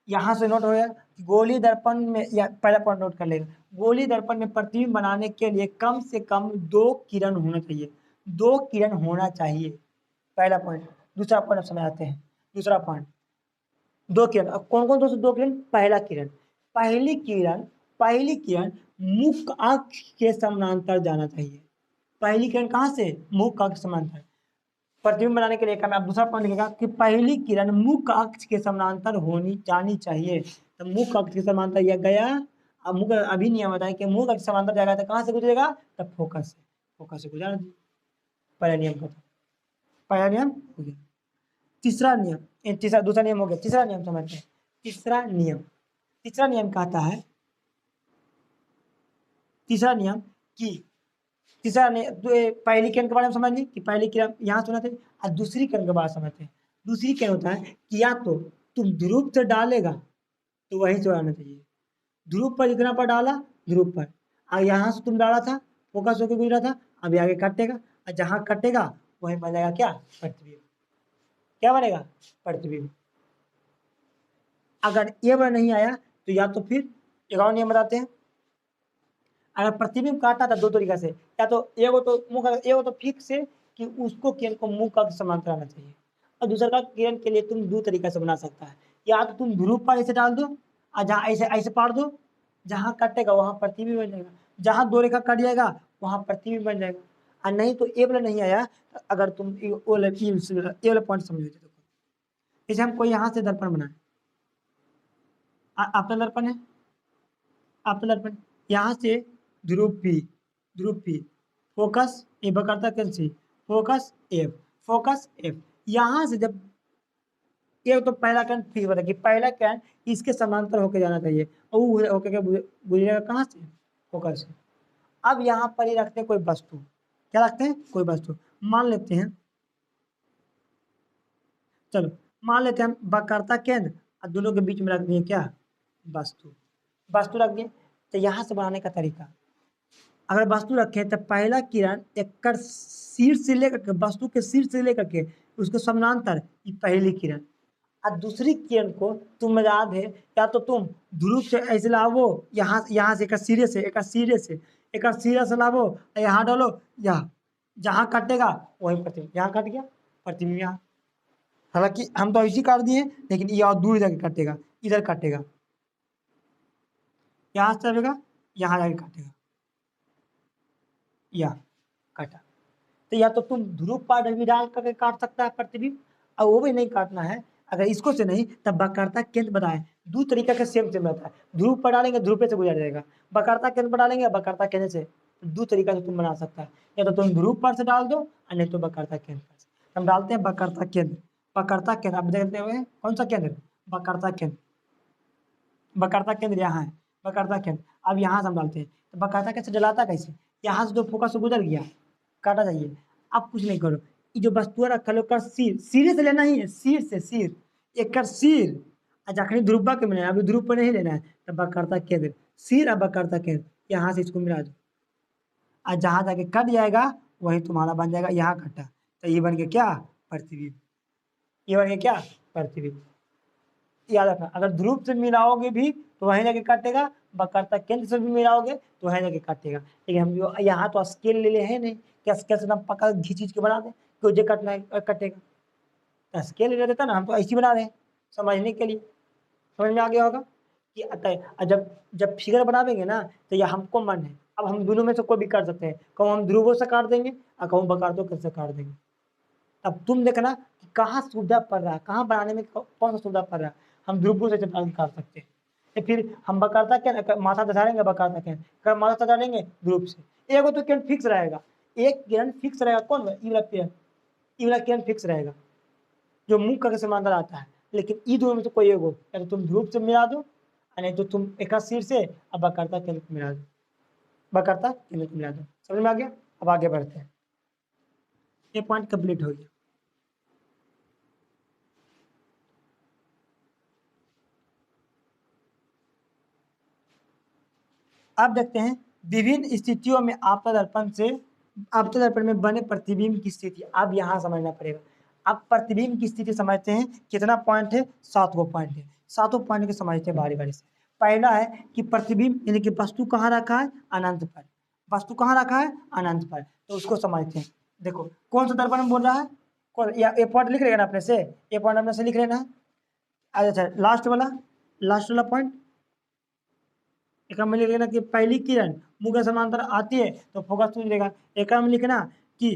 यहां से नोट हो गया गोली दर्पण में, या पहला पॉइंट नोट कर लेगा, गोली दर्पण में प्रतिबिंब बनाने के लिए कम से कम दो किरण होना चाहिए, दो किरण होना चाहिए, पहला पॉइंट। दूसरा पॉइंट अब समझाते हैं। दूसरा पॉइंट, दो किरण। अब कौन कौन दो किरण? पहला किरण, पहली किरण मुख अक्ष के समानांतर जाना चाहिए। पहली किरण कहां से? मुख अक्ष समानांतर। प्रतिबिंब बनाने के लिए क्या, मैं दूसरा पॉइंट लिखेगा कि पहली किरण मुख अक्ष के समानांतर जानी चाहिए। तो मुख अक्ष के समानांतर यह गया। अब मुख अभी नियम बताया कि मुख अक्ष समानांतर जाएगा तो कहां से गुजरेगा? तब फोकस से गुजरा। पहला नियम का, पहला नियम हो गया। तीसरा नियम, दूसरा नियम हो गया। तीसरा नियम समझते हैं। तीसरा नियम कहता है, तीसरा नियम कि पहली किरण के बारे में समझ ली कि पहली किरण यहाँ सुना थे, और दूसरी किरण के बारे में समझते हैं। दूसरी किरण होता है कि या तो तुम ध्रुव से डालेगा तो वहीं से आना चाहिए, ध्रुव पर जितना पर डाला ध्रुव पर, और यहाँ से तुम डाला था फोकस होकर गुजरा था, अभी आगे कटेगा, और जहाँ कटेगा वहीं बनेगा क्या? प्रतिबिंब। क्या बनेगा? प्रतिबिंब। अगर ये बार नहीं आया तो या तो फिर एक और नियम बताते हैं। अगर प्रतिबिंब काटना था दो तरीका से, या तो एगो तो फिक्स है कि उसको किरण को मुंह का समांतर आना चाहिए, और दूसरा का किरण के लिए तुम दो तरीका से बना सकता है। या तो तुम ध्रुव पर ऐसे डाल दो और जहाँ ऐसे ऐसे पार दो, जहाँ कटेगा वहां प्रतिबिंब बन जाएगा, जहाँ दो रेखा कट जाएगा वहां प्रतिबिंब बन जाएगा। और नहीं तो ए वाला नहीं आया, अगर तुम ए वाला पॉइंट समझ लेते। जैसे हम कोई यहाँ से दर्पण बनाए, आपका दर्पण है, आपका दर्पण यहाँ से ध्रुव P, फोकस ए बकरता कैंसी, फोकस F, यहाँ से जब ये तो पहला किरण फिक्स बता कि पहला किरण इसके समांतर होकर जाना चाहिए, और वो होकर गुजरेगा कहाँ से? फोकस से। अब यहाँ पर ही रखते हैं कोई वस्तु, क्या रखते हैं? कोई वस्तु। मान लेते हैं, चलो मान लेते हैं हम बकरता केंद्र और दोनों के बीच में रख दिए क्या? वस्तु रख दिए। तो यहाँ से बनाने का तरीका, अगर वस्तु रखे तो पहला किरण एक शीर्ष से लेकर के, वस्तु के शीर्ष से लेकर के उसके समानांतर, ये पहली किरण। और दूसरी किरण को तुम याद है, या तो तुम ध्रुव से ऐसे लावो, यहाँ से एक सिरे से लावो, यहाँ डालो, यहाँ जहाँ कटेगा वही प्रतिबिंब, यहाँ कट गया प्रतिबिंब यहाँ, हालांकि हम तो ऐसी काट दिए, लेकिन ये और दूर जाके काटेगा, इधर काटेगा, यहाँ से चलेगा, यहाँ जाके काटेगा, या काटा। तो या तो तुम ध्रुव पाठ भी डाल करके काट सकता है प्रतिबिंब, और वो भी नहीं काटना है, अगर इसको से नहीं तब वक्रता केंद्र बनाए। दो तरीका का सेम सेम रहता है, ध्रुव पर डालेंगे ध्रुव पे से गुजर जाएगा, वक्रता केंद्र पर डालेंगे वक्रता केंद्र से, दो तरीका से तुम बना सकता है, या तो तुम ध्रुव पर से डाल दो और नहीं तो वक्रता केंद्र पर से। हम डालते हैं वक्रता केंद्र, वक्रता केंद्र आप देखते हुए कौन सा केंद्र, वक्रता केंद्र, वक्रता केंद्र यहाँ है, वक्रता केंद्र। अब यहाँ से हम डालते हैं, तो वक्रता केंद्र से डलाता कैसे, यहाँ से जो फोकस गुजर गया काटा जाइए। अब कुछ नहीं करो, ये जो वस्तु रखा लो कर सिर, सिरे से लेना ही है, सिर से सिर, एक कर सिर जखनी ध्रुव के मिला, अभी ध्रुव पर नहीं लेना है, तब वक्रता केंद्र सिर, अब वक्रता केंद्र यहाँ से इसको मिला दो, और जहाँ जाके कट जाएगा वही तुम्हारा बन जाएगा, यहाँ कटा, तो ये बन गया क्या, प्रतिबिंब, ये बन गया क्या, प्रतिबिंब। याद रखना, अगर ध्रुव से मिलाओगे भी तो वहीं जाके काटेगा, वक्रता केंद्र से भी मिलाओगे तो वहीं जाके काटेगा। लेकिन हम जो यहाँ तो स्केल ले ले है नहीं, क्या स्केल से हम पका घींच के बना दें कि जो कटना है कटेगा, तो स्केल ले देता ना, हम तो ऐसी बना रहे हैं समझने के लिए, समझ में आ गया होगा कि अतः जब जब फिगर बनावेंगे ना, तो यह हमको मन है, अब हम दोनों में से कोई भी कर सकते हैं, कहूँ हम ध्रुवों से काट देंगे और कहूँ वक्रतों से काट देंगे। अब तुम देखना कि कहाँ सुविधा पड़ रहा है, कहाँ बनाने में कौन सा सुविधा पड़ रहा है, हम ध्रुवों से निकाल सकते हैं, या फिर हम वक्रता क्या माथा दधारेंगे, वक्रता क्या कर माथा दधारेंगे ध्रुव से, एक तो किरण फिक्स रहेगा, एक किरण फिक्स रहेगा, कौन ई वाला किरण, ई वाला किरण फिक्स रहेगा जो मुंह का समांतर आता है, लेकिन ई दोनों में से कोई एक हो, या तो तुम ध्रुव से मिला दो, नहीं तो तुम एक सिर से अब वक्रता केंद्र को मिला दो, वक्रता केंद्र को मिला दो। समझ में आ गया, अब आगे बढ़ते हैं, ये पॉइंट कंप्लीट हो गया। अब देखते हैं विभिन्न स्थितियों में आपतन दर्पण से, आपतन दर्पण में बने प्रतिबिंब की स्थिति, अब यहाँ समझना पड़ेगा। अब प्रतिबिंब की स्थिति समझते हैं, कितना पॉइंट है, 7 पॉइंट है, 7 पॉइंट के समझते हैं बारी बारी से। पहला है कि प्रतिबिंब यानी कि वस्तु कहाँ रखा है, अनंत पर, वस्तु कहाँ रखा है, अनंत पर, तो उसको समझते हैं। देखो कौन सा दर्पण बोल रहा है, कौन, या ए पॉइंट लिख लेगा ना अपने से, ए पॉइंट अपने से लिख लेना है। अच्छा लास्ट वाला पॉइंट एक में लिख लेना कि पहली किरण मुंह के समांतर आती है तो फोकस तो मिलेगा। एक में लिखना कि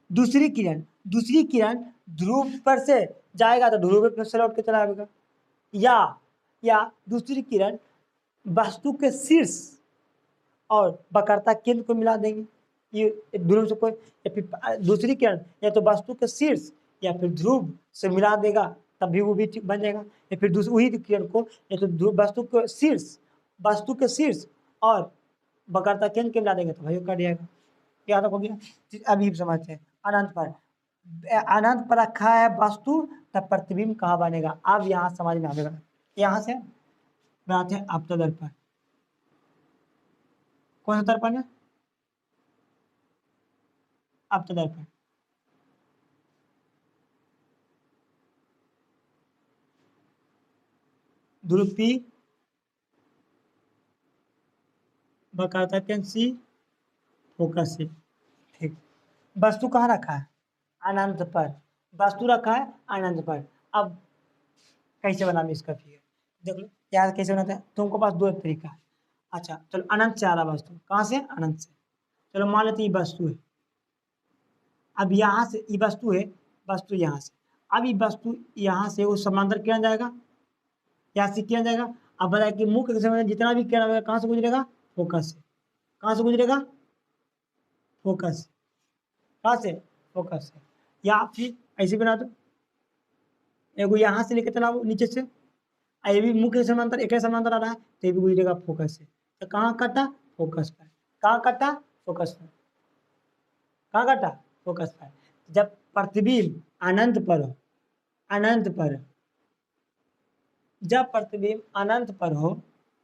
दूसरी किरण ध्रुव पर से जाएगा तो ध्रुव पर से लौट के चला आएगा, या दूसरी किरण वस्तु के शीर्ष और वक्रता केंद्र को मिला देंगे, ये ध्रुव से कोई, या फिर दूसरी किरण या तो वस्तु के शीर्ष या फिर ध्रुव से मिला देगा, तब भी वो भी बन जाएगा, या फिर वही किरण को या तो ध्रुव वस्तु के शीर्ष और वक्रता केंद्र के मिला देंगे तो भाई कट जाएगा। याद हो गया, अभी समझते हैं। अनंत पर रखा है वस्तु, तब प्रतिबिंब कहाँ बनेगा, अब यहाँ समझ में आएगा। यहाँ से बनाते हैं आपतन दर्पण, कौन सा दर्पण है, आपतन दर्पण। ध्रुव पी, वक्रता केंद्र सी, फोकस से, ठीक। वस्तु कहाँ रखा है, अनंत पर, वस्तु रखा है अनंत पर। अब कैसे बनाना इसका फिगर देख लो, यार कैसे बनाते हैं, तुमको पास दो तरीका है। अच्छा चलो, अनंत से आ रहा वस्तु, कहाँ से, अनंत से, चलो मान लेते ये वस्तु है, अब यहाँ से ये वस्तु है, वस्तु यहाँ से, अब ये वस्तु यहाँ से वो समांतर किरण जाएगा, यहाँ से किरण जाएगा। अब बताया कि मुख्य समय जितना भी किरण आएगा कहाँ से गुजरेगा, फोकस से, कहाँ से गुजरेगा, फोकस, कहाँ से, फोकस से, या फिर ऐसे बना दो, एगो यहाँ से लेकर चलाओ नीचे से, ये भी मुख्य समांतर एक समांतर आ रहा है तो ये भी गुजरेगा फोकस से, तो कहाँ कटा, फोकस पर, कहाँ कटा, फोकस पर, कहाँ कटा, फोकस पर। जब प्रतिबिंब अनंत पर हो, अनंत पर, जब प्रतिबिंब अनंत पर हो,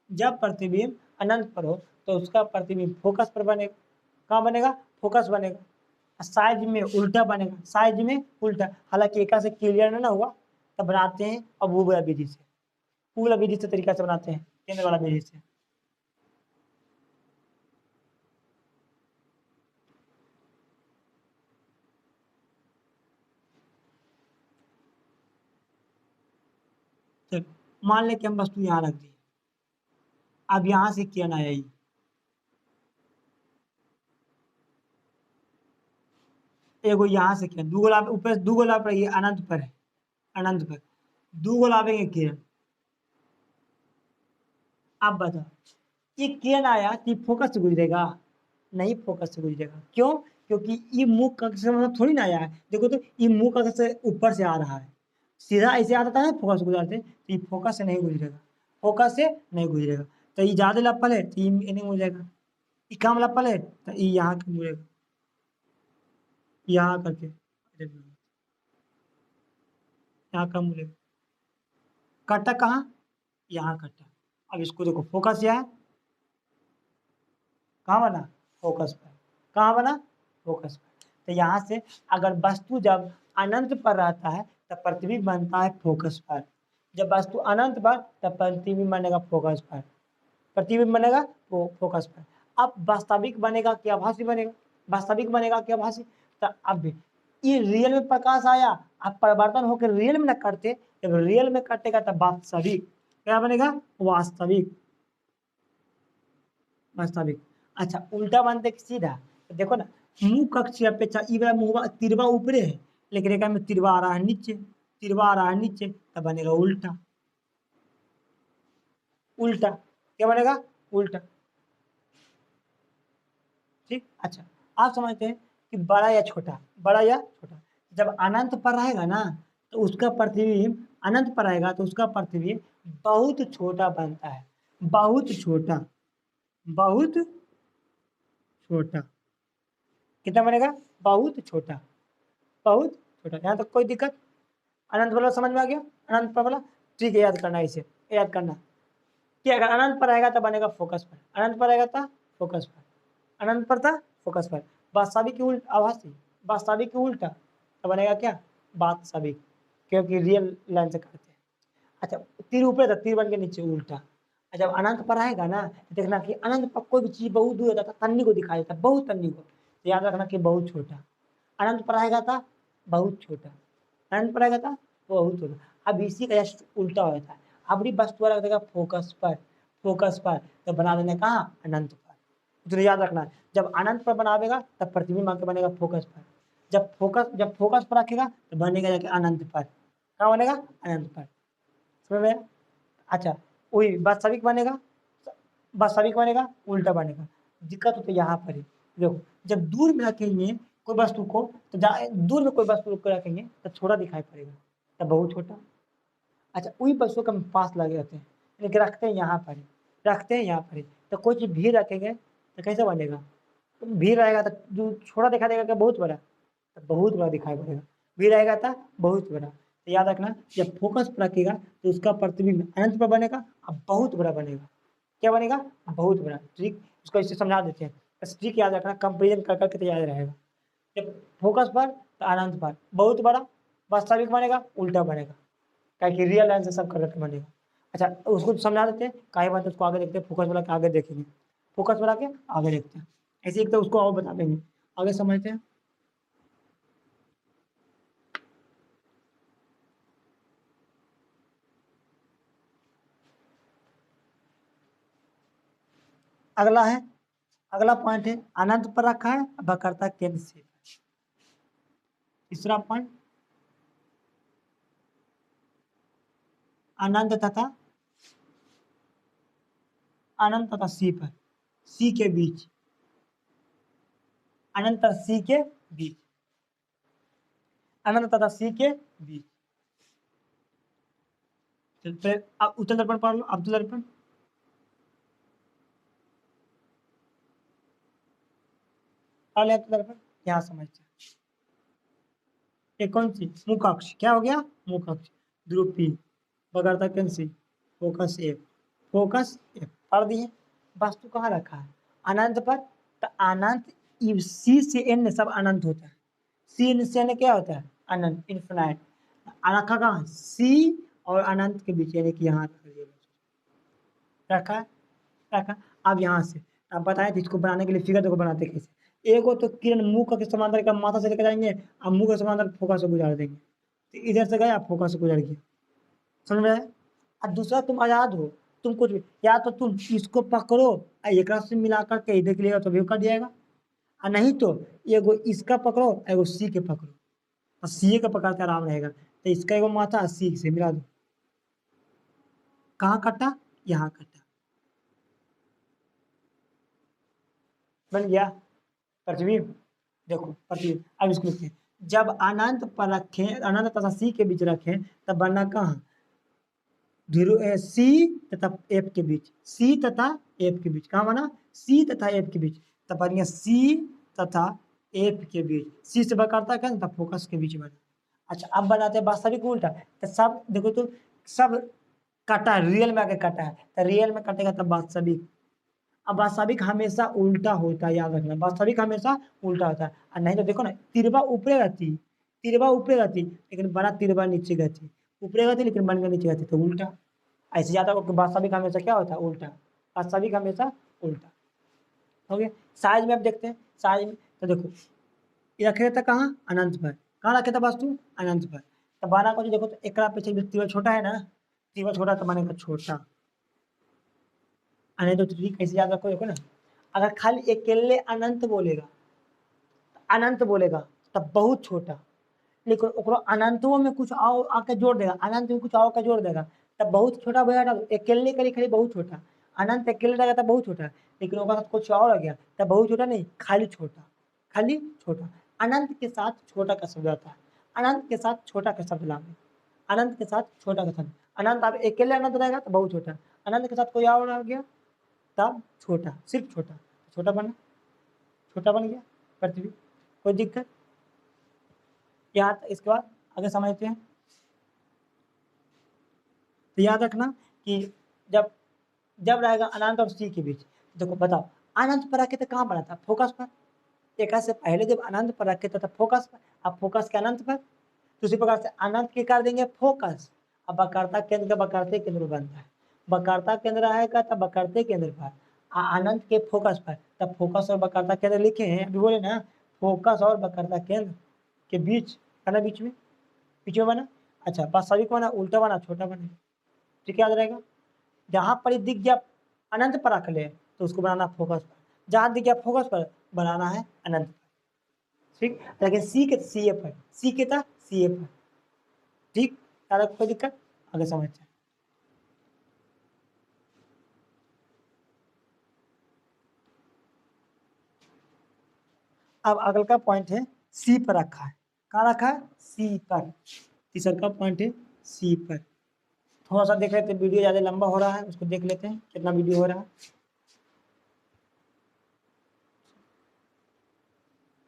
जब प्रतिबिंब अनंत पर हो तो उसका प्रतिबिंब फोकस पर बनेगा, कहाँ बनेगा, फोकस बनेगा, साइज में उल्टा बनेगा, साइज में उल्टा। हालांकि एक से क्लियर ना हुआ तब बनाते हैं अब वो वाला विधि से, वो वाला विधि से तरीका से बनाते हैं, केंद्र वाला विधि से। चल मान ले कि हम वस्तु यहाँ रख दी, अब यहाँ से किरण आया ये, एगो यहाँ से किरण, दू गोला ऊपर, दू गोला पर, ये अनंत पर है, अनंत पर दू गोला पे किरण। अब बताओ ये किरण आया कि फोकस से गुजरेगा? नहीं, फोकस से गुजरेगा। क्यों? क्योंकि ये मुख कक्ष से मतलब थोड़ी ना आया है। देखो तो ये मुख कक्ष से ऊपर से आ रहा है, सीधा ऐसे आता था ना फोकस गुजरते, तो ये फोकस से नहीं गुजरेगा, फोकस से नहीं गुजरेगा। तो ये ज्यादा लपल है तो ये नहीं गुजरेगा, ये कम लपल है तो ये यहाँ गुजरेगा, यहाँ करके यहाँ कम गुजरेगा। कटा कहाँ? यहाँ कटा। अब इसको देखो, फोकस यहाँ है, कहाँ बना? फोकस पर। कहाँ बना? फोकस पर। तो यहाँ से अगर वस्तु जब अनंत पर रहता है तब प्रतिबिंब बनता है फोकस पर, जब वस्तु अनंत पर तब प्रतिबिंब बनेगा फोकस पर, प्रतिबिंब बनेगा वो फोकस पर। अब वास्तविक बनेगा कि आभासी बनेगा? वास्तविक बनेगा कि आभासी? तो अब ये रियल में प्रकाश आया, अब परिवर्तन होकर रियल में न करते, जब रियल में कटेगा तब वास्तविक क्या बनेगा? वास्तविक, वास्तविक। अच्छा उल्टा मानते कि सीधा? तो देखो ना, मुंह कक्ष की अपेक्षा ई वाला मुंह तिरवा ऊपरे है, लेकिन रेखा में तिरवा आ रहा है नीचे, तिरवा आ रहा है नीचे, तब बनेगा उल्टा, उल्टा क्या बनेगा? उल्टा। ठीक। अच्छा आप समझते हैं कि बड़ा या छोटा, बड़ा या छोटा, जब अनंत पर रहेगा ना तो उसका प्रतिबिंब, अनंत पर रहेगा तो उसका प्रतिबिंब बहुत छोटा बनता है, बहुत छोटा, बहुत छोटा। कितना बनेगा? बहुत छोटा, बहुत छोटा। यहाँ तक कोई दिक्कत? अनंत वाला समझ में आ गया? अनंत पर वाला ठीक है, याद करना है इसे, याद करना कि अगर अनंत पर रहेगा तो बनेगा फोकस पर, अनंत पर रहेगा था फोकस पर, अनंत पर था फोकस पर। वास्तविक की उल्टा, आभासी, वास्तविक की उल्टा तो बनेगा क्या? वास्तविक, क्योंकि रियल लाइन से करते हैं। अच्छा तीर ऊपर था, तीर बन के नीचे उल्टा। और जब अनंत पर आएगा ना तो देखना कि अनंत पर कोई भी चीज बहुत दूर होता था, तन्नी को दिखाई देता, बहुत तन्नी को, तो याद रखना कि बहुत छोटा। अनंत पर आएगा था बहुत छोटा, अनंत पर आएगा था बहुत छोटा। अब इसी का जस्ट उल्टा होता है, अब भी वस्तु रख देगा फोकस पर, फोकस पर, तो बना देना कहाँ? अनंत पर। तो याद रखना है, जब अनंत पर बनावेगा तब प्रतिबिंब आके बनेगा फोकस पर, जब फोकस पर रखेगा तो बनेगा जाके अनंत पर। कहाँ बनेगा? अनंत पर। समझ में? अच्छा वही वास्तविक बनेगा, वास्तविक बनेगा उल्टा बनेगा। दिक्कत होती है यहाँ पर ही। देखो जब दूर में रखेंगे कोई वस्तु को तो दूर में कोई वस्तु को रखेंगे तो छोटा दिखाई पड़ेगा, तब बहुत छोटा। अच्छा वही वस्तु को हम पास लगे रहते हैं, लेकिन रखते हैं यहाँ पर ही, रखते हैं यहाँ पर ही, तो कोई चीज भीड़ रखेंगे तो कैसे बनेगा? तो भीड़ रहेगा तो जो छोटा दिखा देगा क्या? बहुत बड़ा, तो बहुत बड़ा दिखाई पड़ेगा। भीड़ रहेगा तो बहुत बड़ा। तो याद रखना जब फोकस पर रखेगा तो उसका प्रतिबिंब अनंत पर बनेगा, अब बहुत बड़ा बनेगा। क्या बनेगा? बहुत बड़ा। ट्रिक उसको इससे समझा देते हैं, बस ट्रिक याद रखना, कंपेरिजन कर करके तो याद रहेगा। जब फोकस पर तो अनंत पर बहुत बड़ा, वास्तविक बनेगा उल्टा बनेगा, क्या कि रियल लाइन से सब करेक्ट बनेगा। अच्छा उसको समझा देते हैं, काहे बात है उसको आगे देखते हैं, फोकस वाला के आगे देखेंगे, फोकस वाला के आगे देखते हैं। ऐसे एक तो उसको और बता देंगे, आगे समझते हैं। अगला है, अगला पॉइंट है अनंत पर रखा है वक्रता केंद्र से। तीसरा पॉइंट अनंत तथा, अनंत तथा सी पर, सी के बीच, अनंत तथा सी के बीच, अनंत तथा सी के बीच। फिर अब उत्तल दर्पण पढ़ लो, अवतल दर्पण। पढ़ लिया अवतल दर्पण, यहाँ समझते हैं। ये कौन सी? मुख अक्ष, क्या हो गया? मुख अक्ष, ध्रुव पी, वक्रता केंद्र सी, फोकस एफ, फोकस एफ पढ़ दिए। वस्तु कहाँ रखा है? अनंत पर। तो अनंत सी से एन सब अनंत होता है, सी से एन क्या होता है? अनंत, इन्फिनाइट। रखा कहाँ? सी और अनंत के बीच, यानी कि यहाँ रखा, रखा। अब यहाँ से अब बताए तो इसको बनाने के लिए फिगर देखो बनाते कैसे। एक हो तो किरण मुंह का समांतर का माथा से लेकर जाएंगे, अब मुंह का समांतर फोकस से गुजार देंगे, तो इधर से गया फोकस से गुजर गया। समझ में आया? और दूसरा तुम आजाद हो, तुम कुछ भी, या तो तुम इसको पकड़ो और एक से मिलाकर के देख लिएगा तो भी कर दिएगा, और नहीं तो एगो इसका पकड़ो एगो सी के पकड़ो, और सी का पकड़ते आराम रहेगा। तो इसका एगो माथा सी से मिला दो, कहाँ कटा, यहाँ कटा, बन गया पृथ्वी। देखो पृथ्वी, अब इसको लिखते हैं, जब अनंत पर रखें, अनंत तथा सी के बीच रखें तब बनना कहाँ, सी तथा एफ के बीच, सी तथा एफ के बीच, कहाँ बना, सी तथा एफ के बीच, तब बन गया सी तथा एफ के बीच, सी से बकरता क्या तब फोकस के बीच बना। अच्छा अब बनाते हैं वास्तविक उल्टा, तो सब देखो तो सब कटा है, रियल में आके कटा है, तो रियल में कटेगा तब वास्तविक। अब वास्तविक हमेशा उल्टा होता है, याद रखना, वास्तविक हमेशा उल्टा होता है। और नहीं तो देखो ना, तिरवा ऊपरे रहती, तिरवा ऊपरे रहती लेकिन बड़ा तिरवा नीचे गती, ऊपरे रहती लेकिन बन के नीचे गती, तो उल्टा। ऐसे ज्यादा वास्तविक हमेशा क्या होता है, उल्टा, वास्तविक हमेशा उल्टा। हो गया। साइज में अब देखते हैं, साइज में तो देखो ये रखे रहता कहाँ, अनंत पर, कहाँ रखे था वस्तु, अनंत पर। तो बारह को जो देखो तो एक पीछे तिरवा छोटा है ना, तिरवा छोटा तो मानेगा छोटा, अनंत तो ठीक कैसे याद रखो, देखो ना, अगर खाली अकेले अनंत बोलेगा, अनंत बोलेगा तब बहुत छोटा, लेकिन ओकरो अनंतों में कुछ और आके जोड़ देगा, अनंत में कुछ और का जोड़ देगा तब बहुत छोटा बनेगा। अकेले करी खाली बहुत छोटा, अनंत अकेले रहेगा तब बहुत छोटा, लेकिन ओकर साथ कुछ और आ गया तब बहुत छोटा नहीं, खाली छोटा, खाली छोटा। अनंत के साथ छोटा का शब्द आता है, अनंत के साथ छोटा का शब्द लाओगे, अनंत के साथ छोटा का शब्द, अनंत अब अकेले अनंत रहेगा तो बहुत छोटा, अनंत के साथ कोई और आ गया तब छोटा, सिर्फ छोटा, छोटा बना, छोटा बन गया पृथ्वी, कोई दिक्कत। याद, इसके बाद आगे समझते हैं। तो याद रखना कि जब जब रहेगा अनंत और सी के बीच, देखो बताओ अनंत पर रखे तो कहाँ बना था, फोकस पर, एक से पहले जब अनंत पर रखे तो था फोकस पर, अब फोकस के अनंत पर, दूसरी प्रकार से अनंत के कर देंगे फोकस, अब बकरता केंद्र का बकरते केंद्र बनता है, बकरता केंद्र आएगा तब बकरते केंद्र पर, अनंत के फोकस पर, तब फोकस और बकरता केंद्र लिखे हैं, अभी बोले ना, फोकस और बकरता केंद्र के बीच है ना, बीच में बना। अच्छा वास्तविक बना, उल्टा बना, छोटा बना, ठीक याद रहेगा। जहां पर ही दिख गया अनंत पर रख ले तो उसको बनाना फोकस पर, जहां दिख गया फोकस पर बनाना है अनंत पर, ठीक। लेकिन सी ए पर, सी के था सी ए पर, ठीक, याद रखो, कोई दिक्कत, आगे समझते हैं। अब अगल का पॉइंट है सी पर रखा है, कहाँ रखा है, सी पर, तीसरा का पॉइंट है सी पर। थोड़ा सा देख लेते हैं, वीडियो ज्यादा लंबा हो रहा है, उसको देख लेते हैं कितना वीडियो हो रहा है।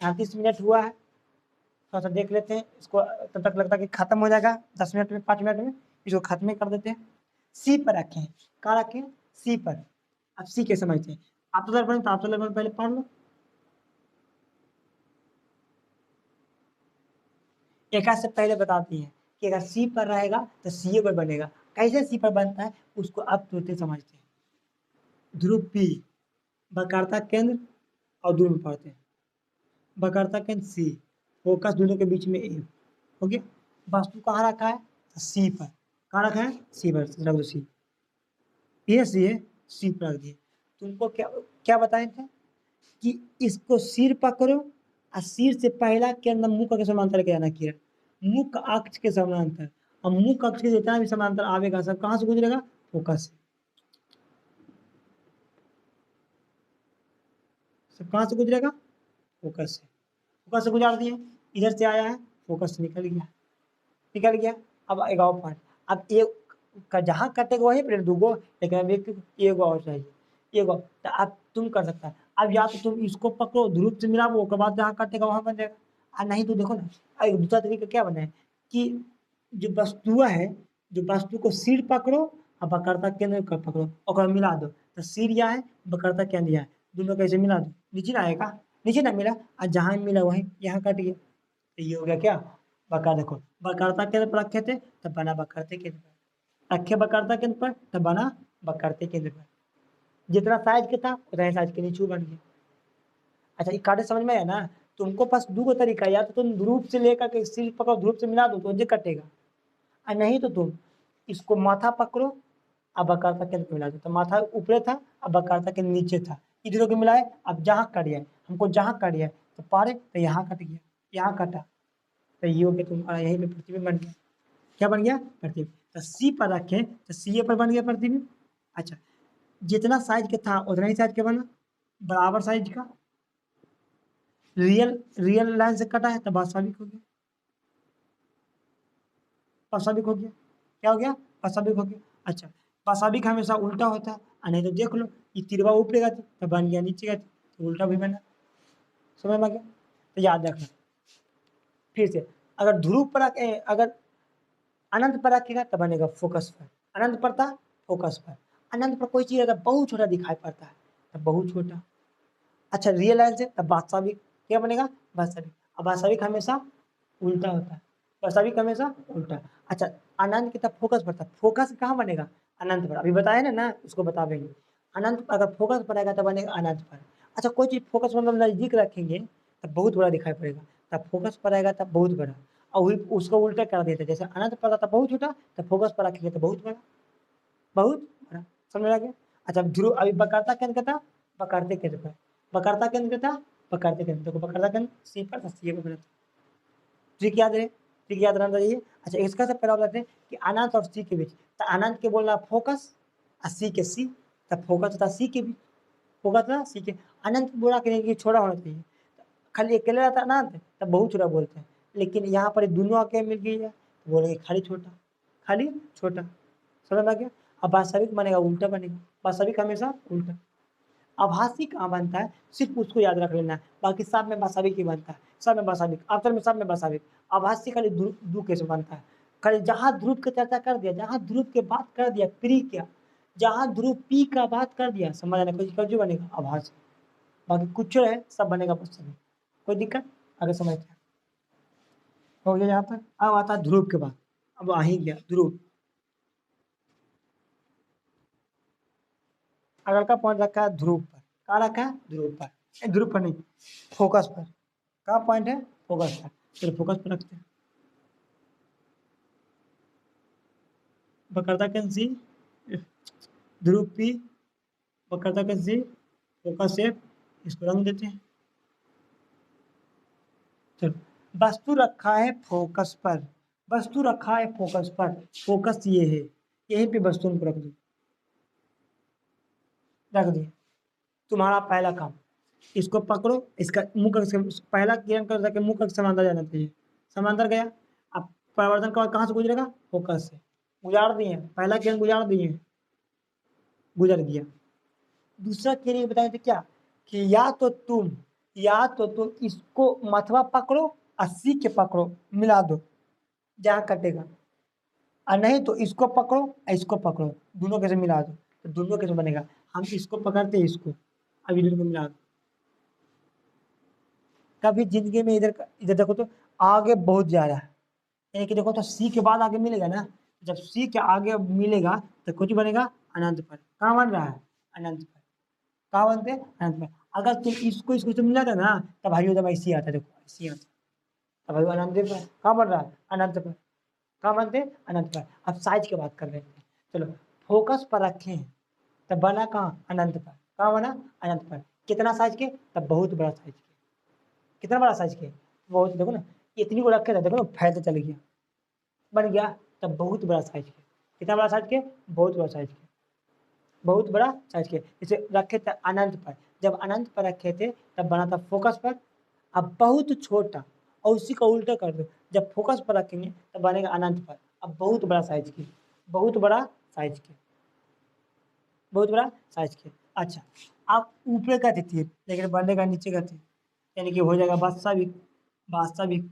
38 मिनट हुआ है, थोड़ा सा देख लेते हैं इसको, तब तक लगता है कि खत्म हो जाएगा 10 मिनट में, 5 मिनट में, इसको खत्म ही कर देते हैं। सी पर रखें, कहाँ रखें, सी पर। अब सी के समझते हैं, आप तो आप तो पहले पढ़ लो। एक से पहले बताती है कि अगर सी पर रहेगा तो सी पर बनेगा, कैसे सी पर बनता है उसको अब तुरंत समझते हैं। ध्रुव पी, बकरता केंद्र और दूर में पढ़ते हैं, बकरता केंद्र सी, फोकस दोनों के बीच में ए, हो गया। वस्तु कहाँ रखा है, तो सी पर, कहाँ रखा है, सी पर, रख दो सी, ये सी है, सी पर रख दिए। तुमको क्या क्या बताए थे कि इसको सिर पकड़ो और सिर से पहला केंद्र मुख के समांतर लेके जाना, किरण मुख अक्ष के समांतर, और मुख अक्ष के जितना भी समांतर आवेगा सब कहाँ से गुजरेगा, फोकस से, सब कहाँ से गुजरेगा, फोकस से, फोकस से गुजार दिए, इधर से आया है फोकस से निकल गया, निकल गया। अब एक और पार्ट, अब एक का जहाँ कटेगा वही पर दूगो, लेकिन अब एक और चाहिए, एक और, तो अब तुम कर सकता है, अब या तो तुम इसको पकड़ो ध्रुव से मिलाओ, उसके बाद जहाँ कटेगा वहां बन जाएगा, और नहीं तो देखो ना, एक दूसरा तरीका क्या बना है कि जो वस्तु है, जो वस्तु को सिर पकड़ो और बकरता केंद्र कर पकड़ो और मिला दो, तो सिर या है बकरता केंद्र या है, दोनों कैसे मिला दो, नीचे ना आएगा, नीचे ना मिला और जहाँ मिला वहीं यहाँ कट गया, तो ये हो गया क्या, बका, देखो बकरता केंद्र पर रखे थे तब बना बकरते केंद्र पर, रखे बकरता केंद्र पर तब बना बकरते केंद्र पर, जितना साइज के था उतना ही साइज के नीचे बन गया। अच्छा ये काटे समझ में आया ना, तुमको पास दो तरीका है, या तो तुम ध्रुव से लेकर के सिर पकड़ो ध्रुव से मिला दो तो ये कटेगा, और नहीं तो तुम इसको माथा पकड़ो, अब वक्रता केंद्र को मिला दो। तो माथा ऊपर था, अब वक्रता के नीचे था, इधरों को मिलाए। अब जहाँ कट गया, हमको जहाँ कट गया तो पारे, तो यहाँ कट गया, यहाँ कटा, तो ये हो गया तुम्हारा, यहीं पे प्रतिबिंब बन गया। क्या बन गया? प्रतिबिंब। तो सी पर रखें तो सी पर बन गया प्रतिबिंब। अच्छा, जितना साइज के था उतना ही साइज के बना, बराबर साइज का। रियल लाइन से कटा है तो वास्तविक हो गया, वास्तविक हो गया। क्या हो गया? वास्तविक हो गया। अच्छा, वास्तविक हमेशा उल्टा होता है, नहीं तो देख लो, ये तिरवा ऊपर का तो बन गया नीचे का, तो उल्टा भी बना। समझ में आ गया? तो याद रखना फिर से, अगर ध्रुव पर अगर अनंत पर रखेगा तो बनेगा फोकस पर, अनंत पर था फोकस पर। अनंत पर कोई चीज अगर बहुत छोटा दिखाई पड़ता है तो बहुत छोटा। अच्छा, रियल लाइन से तब वास्तविक क्या बनेगा? वास्तविक। अब वास्तविक हमेशा उल्टा होता है, वास्तविक हमेशा उल्टा। अच्छा, अनंत की तब फोकस पर था, फोकस कहाँ बनेगा? अनंत पर। अभी बताया ना उसको बता देंगे। अनंत पर अगर फोकस पर आएगा तब बनेगा अनंत पर। अच्छा, कोई चीज फोकस मतलब नजदीक रखेंगे तब बहुत बड़ा दिखाई पड़ेगा, तब फोकस पर आएगा तब बहुत बड़ा। और वही उसको उल्टा कर देते, जैसे अनंत पर था बहुत छोटा, तब फोकस पर रखेंगे तो बहुत बड़ा, बहुत बड़ा। समझ में आ गया? अच्छा, ध्रुव अभी बकरता केंद्र था, बकरते केंद्र पर, बकरता केंद्र था, बकरते केंद्र को, बकरता केंद्र सी पर था, सी पर बना। ट्रिक याद रहे, ट्रिक याद रहना चाहिए। अच्छा, इसका सब पहला बताते हैं कि अनंत और सी के बीच, तो अनंत के बोलना फोकस और सी के सी, तब फोकस था सी के बीच, फोकस था सी के। अनंत बोला कि छोटा होना चाहिए, खाली अकेले रहता अनंत तब बहुत छोटा बोलते हैं, लेकिन यहाँ पर दोनों आके मिल गई है तो बोलेंगे खाली छोटा, खाली छोटा। समझ में आ गया? अब वास्तविक बनेगा उल्टा बनेगा, वास्तविक हमेशा उल्टा। आभासी कहाँ बनता है सिर्फ उसको याद रख लेना है, बाकी सब में वास्तविक ही बनता है, सब में वास्तविक, अवतर में सब में वास्तविक। आभासी खाली ध्रुव कैसे बनता है, खाली जहाँ ध्रुव की चर्चा कर दिया, जहाँ ध्रुव के बात कर दिया प्री क्या, जहाँ ध्रुव पी का बात कर दिया, समझ आने कुछ जो बनेगा आभासी, बाकी कुछ है सब बनेगा वास्तविक। कोई दिक्कत? आगे समझते हैं। हो गया यहाँ पर। अब आता है ध्रुव के बाद, अब आ ही गया ध्रुव। अगर का पॉइंट रखा है ध्रुव पर, कहाँ रखा है? ध्रुव पर, ध्रुव पर नहीं, फोकस पर। कहाँ पॉइंट है? फोकस पर। चलो फोकस पर रखते हैं। वक्रता केंद्र सी, ध्रुव पी, वक्रता केंद्र सी, फोकस एफ, इसको रंग देते हैं। चलो, वस्तु रखा है फोकस पर, वस्तु रखा है फोकस पर, फोकस ये है, यहीं पे वस्तु को रख दो, रख दिए। तुम्हारा पहला काम, इसको पकड़ो, इसका मुख पहला किरण कर सके मुख समांतर जाना चाहिए, समांतर गया। अब परिवर्तन का कहाँ से गुजरेगा? फोकस से। गुजार दिए, पहला किरण गुजार दिए, गुजर गया। दूसरा किरण बताए थे क्या कि या तो तुम इसको मथवा पकड़ो और सी के पकड़ो, मिला दो जहाँ कटेगा, और नहीं तो इसको पकड़ो और इसको पकड़ो, दोनों कैसे मिला दो, तो दोनों कैसे बनेगा? हम इसको पकड़ते इसको, अब दोनों को मिला दो। कभी जिंदगी में इधर इधर देखो तो आगे बहुत जा रहा है, यानी कि देखो तो सी के बाद आगे मिलेगा ना, जब सी के आगे मिलेगा तो कुछ बनेगा अनंत पर। कहाँ बन रहा है? अनंत पर। कहाँ बनते हैं? अनंत पर। अगर तुम इसको इसको तुम मिला था ना तब भाई एकदम ऐसे आता, देखो ऐसे आता, तब भाई अनंत पर। कहाँ बन रहा है? अनंत पर। कहाँ बनते हैं? अनंत पर। अब साइज की बात कर रहे हैं, चलो फोकस पर रखे हैं तब बना कहाँ? अनंत पर। कहाँ बना? अनंत पर। कितना साइज के? तब बहुत बड़ा साइज के। कितना बड़ा साइज के? बहुत, देखो ना इतनी को रखे थे, देखो ना फैलते चले गया, बन गया तब बहुत बड़ा साइज के। कितना बड़ा साइज के? बहुत बड़ा साइज के, बहुत बड़ा साइज के। इसे रखे थे अनंत पर, जब अनंत पर रखे थे तब बना था फोकस पर। अब बहुत छोटा, और उसी का उल्टा कर दो, जब फोकस पर रखेंगे तब बनेगा अनंत पर। अब बहुत बड़ा साइज के, बहुत बड़ा साइज के, बहुत बड़ा साइज के। अच्छा, आप ऊपर का तीर लेकिन बनेगा नीचे का तीर, यानी कि हो जाएगा वास्तविक, वास्तविक।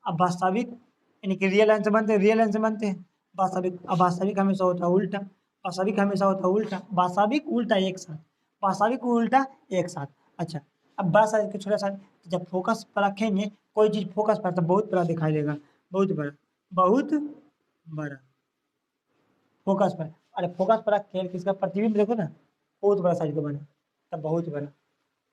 अब वास्तविक यानी कि रियल लाइन से बनते हैं, रियल लाइन से बनते हैं वास्तविक। अब वास्तविक हमेशा होता है उल्टा, वास्तविक हमेशा होता है उल्टा, वास्तविक उल्टा एक साथ, वास्तविक उल्टा एक साथ। अच्छा, अब बड़ा साइज के छोटा साइज, जब फोकस पर रखेंगे कोई चीज फोकस पर तो बहुत बड़ा दिखाई देगा, बहुत बड़ा, बहुत बड़ा फोकस पर। अरे फोकस पर रखे किसका प्रतिबिंब देखो ना, बहुत बड़ा साइज का बना, तब बहुत बड़ा,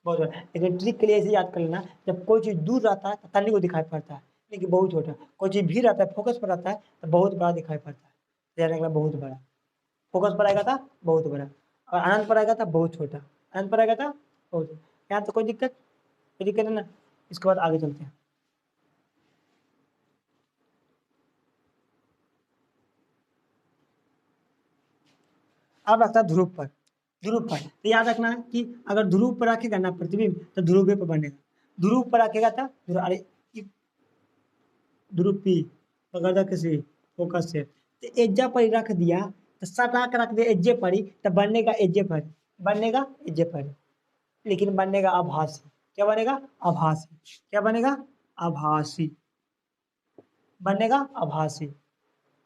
बहुत बड़ा। लेकिन ट्रिक के लिए ऐसे याद कर लेना, जब कोई चीज़ दूर रहता है तो तनी को दिखाई पड़ता है, लेकिन बहुत छोटा, कोई चीज़ भी रहता है फोकस पर रहता है तो बहुत बड़ा दिखाई पड़ता है। ध्यान रखना बहुत बड़ा, फोकस पर आएगा था बहुत बड़ा, और अनंत पर आएगा था बहुत छोटा, अनंत पर आएगा था बहुत। यहाँ तो कोई दिक्कत है ना। इसके बाद आगे चलते हैं। अब आता है ध्रुव पर। ध्रुव पर तो याद रखना है कि अगर ध्रुव पर रखेगा ना प्रतिबिंब तो ध्रुव पर बनेगा। ध्रुव पर रखेगा था अरे ध्रुव पी पकड़ किसी फोकस से, तो एज्जा पर ही रख दिया, तो सटा के रख दिया एज्जे पर ही, तो बनेगा एज्जे पर, बनेगा एज्जे पर, लेकिन बनेगा आभासी। क्या बनेगा? आभासी। क्या बनेगा? आभासी। बनेगा आभासी।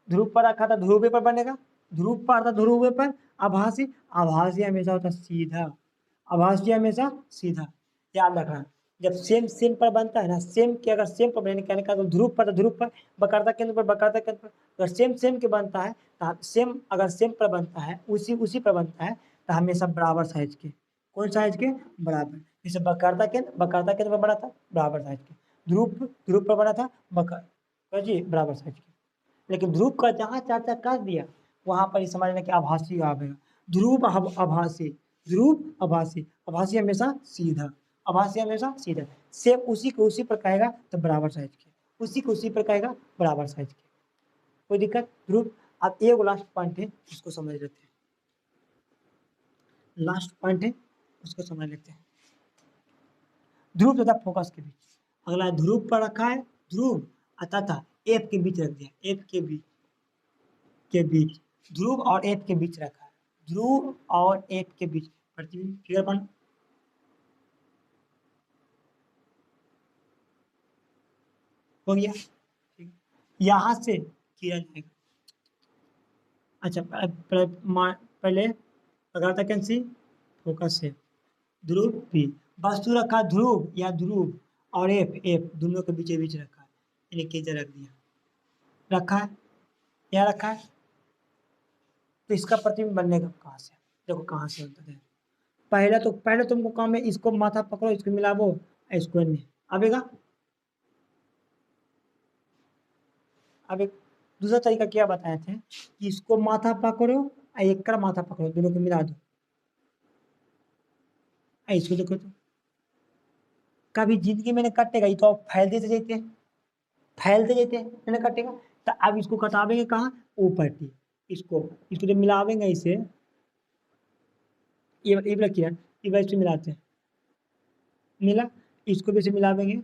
ध्रुव पर रखा था ध्रुव पर बनेगा, ध्रुव पर था ध्रुव पर आभासी। आभासी हमेशा होता सीधा, आभासी हमेशा सीधा। याद रखना जब सेम सेम पर बनता है ना, सेम के अगर सेम पर बनने कहने का तो ध्रुव पर ध्रुव पर, वक्रता केंद्र पर वक्रता केंद्र पर, अगर सेम सेम के बनता है तो सेम, अगर सेम पर बनता है उसी उसी पर बनता है तो हमेशा बराबर साइज के। कौन साइज के? बराबर। जैसे वक्रता केंद्र पर बना था बराबर साइज के, ध्रुव ध्रुव पर बना था वक्र जी बराबर साइज के। लेकिन ध्रुव का जहाँ चर्चा कर दिया वहां पर ही समझ लेना कि आभासी आवेगा। ध्रुव आभासी, ध्रुव आभासी, आभासी हमेशा सीधा, आभासी हमेशा सीधा। सेम उसी को उसी पर कहेगा तो बराबर साइज के, उसी को उसी पर कहेगा बराबर साइज के। कोई दिक्कत? ध्रुव। अब एक लास्ट पॉइंट है उसको समझ लेते हैं, लास्ट पॉइंट है उसको समझ लेते हैं। ध्रुव तथा फोकस के बीच, अगला ध्रुव पर रखा है ध्रुव तथा एफ के बीच रख दिया, एफ के बीच, ध्रुव और एफ के बीच रखा है, ध्रुव और एफ के बीच प्रतिबिंब फिगर बन। हो गया? यहां से किया जाएगा। अच्छा पहले पकड़ता कैंसी फोकस से ध्रुव पी, वस्तु रखा ध्रुव या ध्रुव और एफ, एफ दोनों के बीच बीच रखा है, यानी केंद्र रख दिया, रखा है, यहाँ रखा है। तो इसका प्रतिबिंब बनेगा कहाँ से? देखो कहाँ से होता है। पहले तुमको काम है इसको माथा पकड़ो, इसको मिलावो, इसको नहीं आवेगा। अब एक दूसरा तरीका क्या बताए थे कि इसको माथा पकड़ो और एक का माथा पकड़ो, दोनों को मिला दो, इसको देखो तो कभी जिंदगी में नहीं कटेगा। ये तो आप फैलते जाते मैंने कटेगा। तो अब इसको कटावेंगे कहाँ? ऊपर की, इसको इसको जब मिलावेंगे इसे, ये रखिए, ये वैसे मिलाते हैं, मिला, इसको भी इसे मिलावेंगे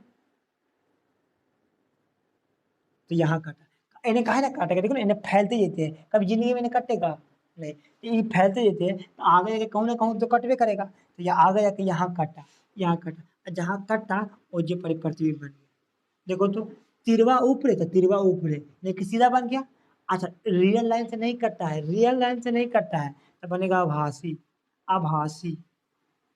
तो यहाँ कटा। इन्हें कहा ना काटेगा, देखो ना इन्हें फैलते जाते हैं, कभी जिंदगी में नहीं कटेगा नहीं, तो ये फैलते जाते हैं तो आगे जाके कहूँ ना कहूँ तो कटवे करेगा। तो ये आगे जाके यहाँ कटा, यहाँ कटा, और जहाँ कटा वो जो प्रतिबिंब बन गया। देखो तो तिरवा ऊपरे तो तिरवा ऊपरे, लेकिन सीधा बन गया। अच्छा रियल लाइन से नहीं कटता है, रियल लाइन से नहीं कटता है तो बनेगा आभासी, आभासी,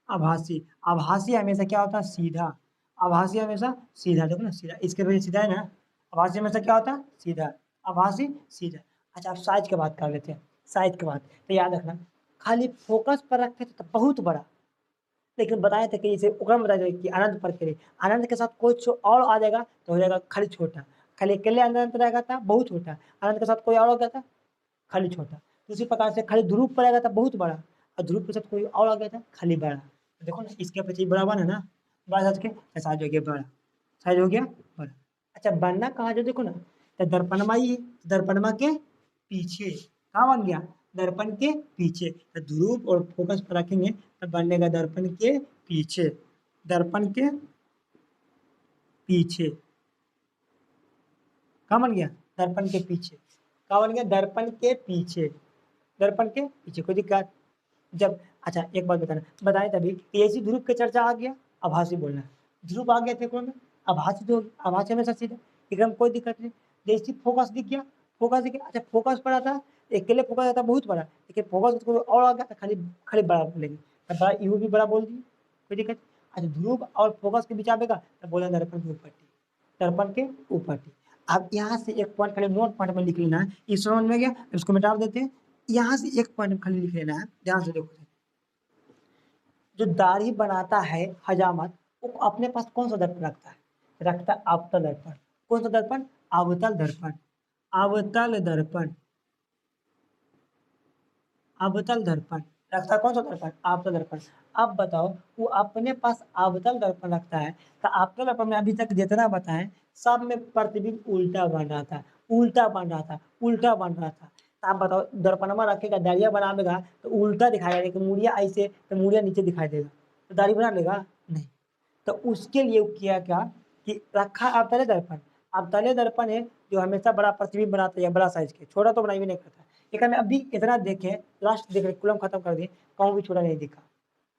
आभासी। आभासी हमेशा क्या होता है? सीधा। आभासी हमेशा सीधा, देखो ना सीधा, इसके वजह सीधा है ना। आभासी हमेशा क्या होता है? सीधा। आभासी सीधा। अच्छा अब साइज की बात कर लेते हैं, साइज की बात तो याद रखना खाली फोकस पर रखते थे तो बहुत बड़ा, लेकिन बताए थे कि जैसे ओकरा में बताया था कि अनंत पर के लिए अनंत के साथ कुछ और आ जाएगा तो हो जाएगा खाली छोटा, खाली अकेले अनंत रहेगा था बहुत छोटा, अनंत के साथ कोई और हो गया था खाली छोटा। तो उसी प्रकार से खाली ध्रुव पर आएगा था बहुत बड़ा, और ध्रुव के साथ कोई और आ गया था खाली बड़ा। तो देखो ना इसके पीछे बराबर है ना, बड़ा साइज के साइज हो गया बड़ा, साइज हो गया बड़ा। अच्छा बनना कहाँ जो देखो ना, तो दर्पणमा ही है, दर्पणमा के पीछे कहाँ बन गया? दर्पण के पीछे। तो ध्रुव और फोकस पर रखेंगे तो बनेगा दर्पण के पीछे, दर्पण के पीछे। कहाँ बन गया? दर्पण के पीछे। कहाँ बन गया? दर्पण के पीछे, दर्पण के पीछे। कोई दिक्कत? जब अच्छा एक बात बताए तभी ऐसी ध्रुव की चर्चा आ गया, आभासी बोलना ध्रुव आ गया थे कौन में, आभासी तो आभासी हमेशा सीधा, एकदम कोई दिक्कत नहीं। जैसे फोकस दिख गया, फोकस दिख गया, अच्छा फोकस पड़ा था अकेले, फोकस आता बहुत बड़ा, लेकिन फोकस को और आ गया तो खाली खाली बड़ा बोलेंगे, तो बड़ा यू भी बड़ा बोल दिए, कोई दिक्कत। अच्छा ध्रुव और फोकस के बीच आवेगा तो बोला दर्पण के ऊपर टी, दर्पण के ऊपर टी। अब यहाँ से एक पॉइंट खाली नोट पॉइंट में लिख लेना है, इस समझ में गया, इसको मिटा देते हैं। यहाँ से एक पॉइंट खाली लिख लेना है, ध्यान से देखो, जो दाढ़ी बनाता है हजामत वो अपने पास कौन सा दर्पण रखता है? रखता है अवतल दर्पण। कौन सा दर्पण? अवतल दर्पण, अवतल दर्पण। अवतल दर्पण रखता है। कौन सा दर्पण? अवतल दर्पण। अब बताओ, वो अपने पास अवतल दर्पण रखता है तो अवतल दर्पण में अभी तक जितना बताएं सब में प्रतिबिंब उल्टा बन रहा था, उल्टा बन रहा था, उल्टा बन रहा था। तो आप बताओ, दर्पणमा रखेगा, दाढ़िया बनाएगा तो उल्टा दिखाएगा, लेकिन मुड़िया ऐसे तो मुड़िया नीचे दिखाई देगा, तो दाढ़ी बना लेगा नहीं। तो उसके लिए वो किया क्या कि रखा अवतले दर्पण। अवतले दर्पण है जो हमेशा बड़ा प्रतिबिंब बनाता है, बड़ा साइज के, छोटा तो बनाई भी नहीं करता। लेकिन में अभी इतना देखें, लास्ट देख रहे, कुलम खत्म कर दिए, कहूँ भी छोटा नहीं दिखा।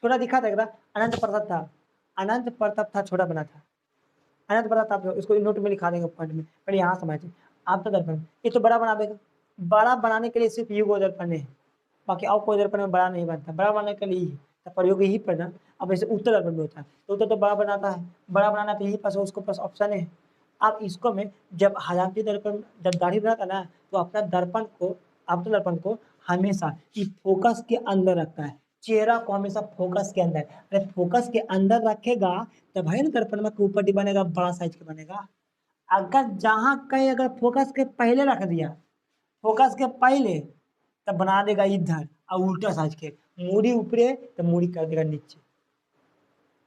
छोटा दिखा था एकदम, अनंत प्रताप था, अनंत प्रताप था, छोटा बना था। अनंत प्रताप, इसको नोट में लिखा देंगे पॉइंट में, पहले यहाँ समझिए। अवतल दर्पण ये तो बड़ा बना देगा, बड़ा बनाने के लिए सिर्फ युग दर्पण है, बाकी और कोई दर्पण में बड़ा नहीं बनता। बड़ा बनाने के लिए ही तो प्रयोग यही पढ़ना। अब ऐसे उत्तर दर्पण में होता है तो उत्तर तो बड़ा बनाता है, बड़ा बनाना तो यही पास उसको पास ऑप्शन है। अब इसको में जब हजामती दर्पण जब दाढ़ी बनाता ना तो अपना दर्पण को, अवतल दर्पण को हमेशा इस फोकस के अंदर रखता है, चेहरा को हमेशा फोकस के अंदर। अरे फोकस के अंदर रखेगा तो भाई ना दर्पण में ऊपर बनेगा, बड़ा साइज का बनेगा। अगर जहां कहीं अगर फोकस के पहले रख दिया, फोकस के पहले, तब बना देगा इधर और उल्टा साइज के, मूड़ी ऊपरे तो मूड़ी कर देगा नीचे,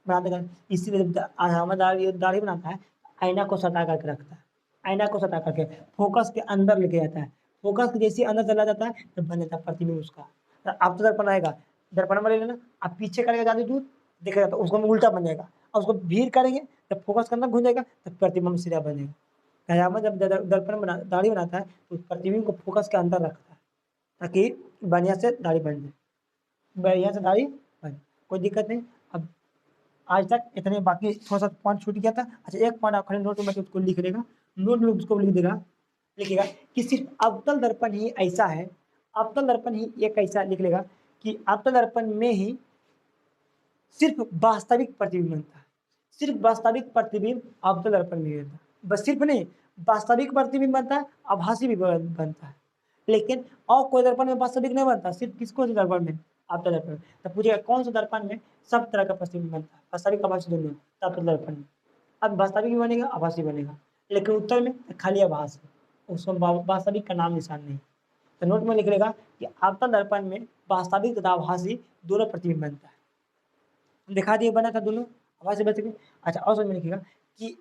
बना देगा। इसीलिए हमारा दाढ़ी बनाता है, आईना को सटा करके रखता है, आईना को सटा करके फोकस के अंदर लेके जाता है। फोकस जैसे अंदर चला जाता है तो बन जाता है प्रतिबिंब उसका। तो अब तो दर्पण आएगा, दर्पण में ले लेना, अब पीछे करेगा ज्यादा दूर दिखेगा तो उसको उल्टा बन जाएगा, और उसको भीड़ करेंगे जब फोकस के अंदर घुस जाएगा तो प्रतिबिंब सीधा बनेगा। कयामत जब दर्पण दाढ़ी बनाता है तो प्रतिबिंब को फोकस के अंदर रखता है ताकि बढ़िया से दाढ़ी बन जाए, बढ़िया से दाढ़ी बन, कोई दिक्कत नहीं। अब आज तक इतने, बाकी थोड़ा सा पॉइंट छूट गया था। अच्छा, एक पॉइंट आप खाली नोट में उसको लिख लेगा, नोट में उसको लिख देगा, लिखेगा कि सिर्फ अवतल दर्पण ही ऐसा है, अवतल दर्पण ही एक ऐसा लिख लेगा कि अवतल दर्पण में ही सिर्फ वास्तविक प्रतिबिंब बनता है, सिर्फ वास्तविक प्रतिबिंब अवतल दर्पण में बनता है। बस सिर्फ नहीं, वास्तविक प्रतिबिंब बनता है, आभासी भी बनता है, लेकिन और कोई दर्पण में वास्तविक नहीं बनता, सिर्फ किसको से दर्पण में? अवतल दर्पण। तो पूछेगा कौन सा दर्पण में सब तरह का प्रतिबिंब बनता है, वास्तविक आभासी दोनों, अवतल दर्पण में। अब वास्तविक भी बनेगा, आभासी बनेगा, लेकिन उत्तर में खाली आभास है, उसमें वास्तविक का नाम निशान नहीं। तो नोट में लिख लेगा कि अवतल दर्पण में वास्तविक तथा आभासी दोनों प्रतिबिंब बनता है। दिखा दिए बना था दोनों, आवाज से बच गए। अच्छा, और समझ में लिखिएगा कि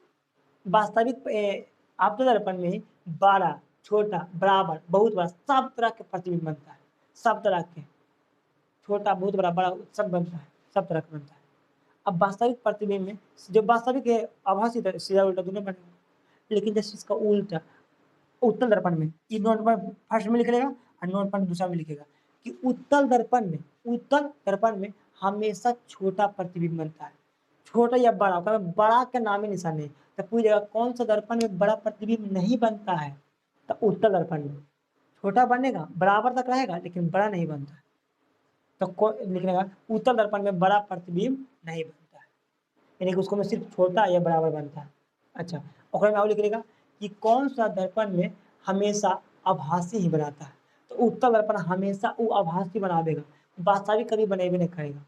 वास्तविक अवतल दर्पण में बड़ा, छोटा, बराबर, बहुत बड़ा, सब तरह के प्रतिबिंब बनता है, सब तरह के, छोटा, बहुत बड़ा, बड़ा, सब बनता है, सब तरह का बनता है। अब वास्तविक प्रतिबिंब में जो वास्तविक है आभासी सीधा उल्टा दोनों बनेगा, लेकिन जैसे इसका उल्टा उत्तल दर्पण में, ये नोट पर फर्स्ट में लिख लेगा और नोट पर दूसरा में लिखेगा कि उत्तल दर्पण में, उत्तल दर्पण में हमेशा छोटा प्रतिबिंब बनता है, छोटा या बड़ा, बड़ा का नाम ही निशान नहीं। तो पूछेगा कौन सा दर्पण में बड़ा प्रतिबिंब नहीं बनता है, तो उत्तल दर्पण में। छोटा बनेगा, बराबर तक रहेगा, लेकिन बड़ा नहीं बनता है। तो लिखने का उत्तल दर्पण में बड़ा प्रतिबिंब नहीं बनता है, यानी कि उसको में सिर्फ छोटा या बराबर बनता है। अच्छा, और में लिख लेगा कि कौन सा दर्पण में हमेशा आभासी ही बनाता है, तो उत्तल दर्पण हमेशा वो आभासी बना देगा, वास्तविक कभी बने भी नहीं करेगा,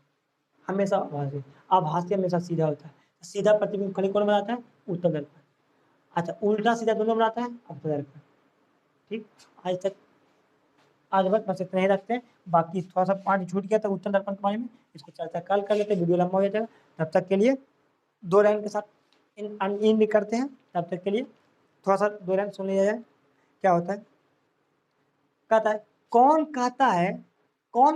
हमेशा आभासी। आभासी हमेशा सीधा होता है, सीधा प्रतिबिंब खाली कौन बनाता है? उत्तल दर्पण। अच्छा, उल्टा सीधा दोनों बनाता है अवतल दर्पण। ठीक, आज बस इतना ही रखते हैं, बाकी थोड़ा सा पाँच छूट गया था उत्तल दर्पण के बारे में, इसको चर्चा कल कर लेते हैं, वीडियो लंबा हो जाएगा। तब तक के लिए दो लाइन के साथ इन भी करते हैं, तब तक के लिए थोड़ा सा दो लाइन सुन लिया जाए। क्या होता है? कहता है, कौन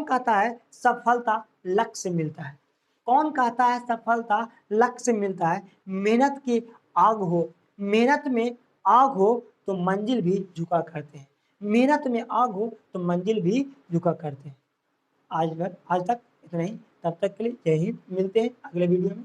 कहता है सफलता लक्ष्य से मिलता है? कौन कहता है सफलता लक्ष्य से मिलता है? मेहनत की आग हो, मेहनत में आग हो तो मंजिल भी झुका करते हैं, मेहनत में आग हो तो मंजिल भी झुका करते हैं। आज तक इतना ही, तब तक के लिए जय हिंद, मिलते हैं अगले वीडियो में।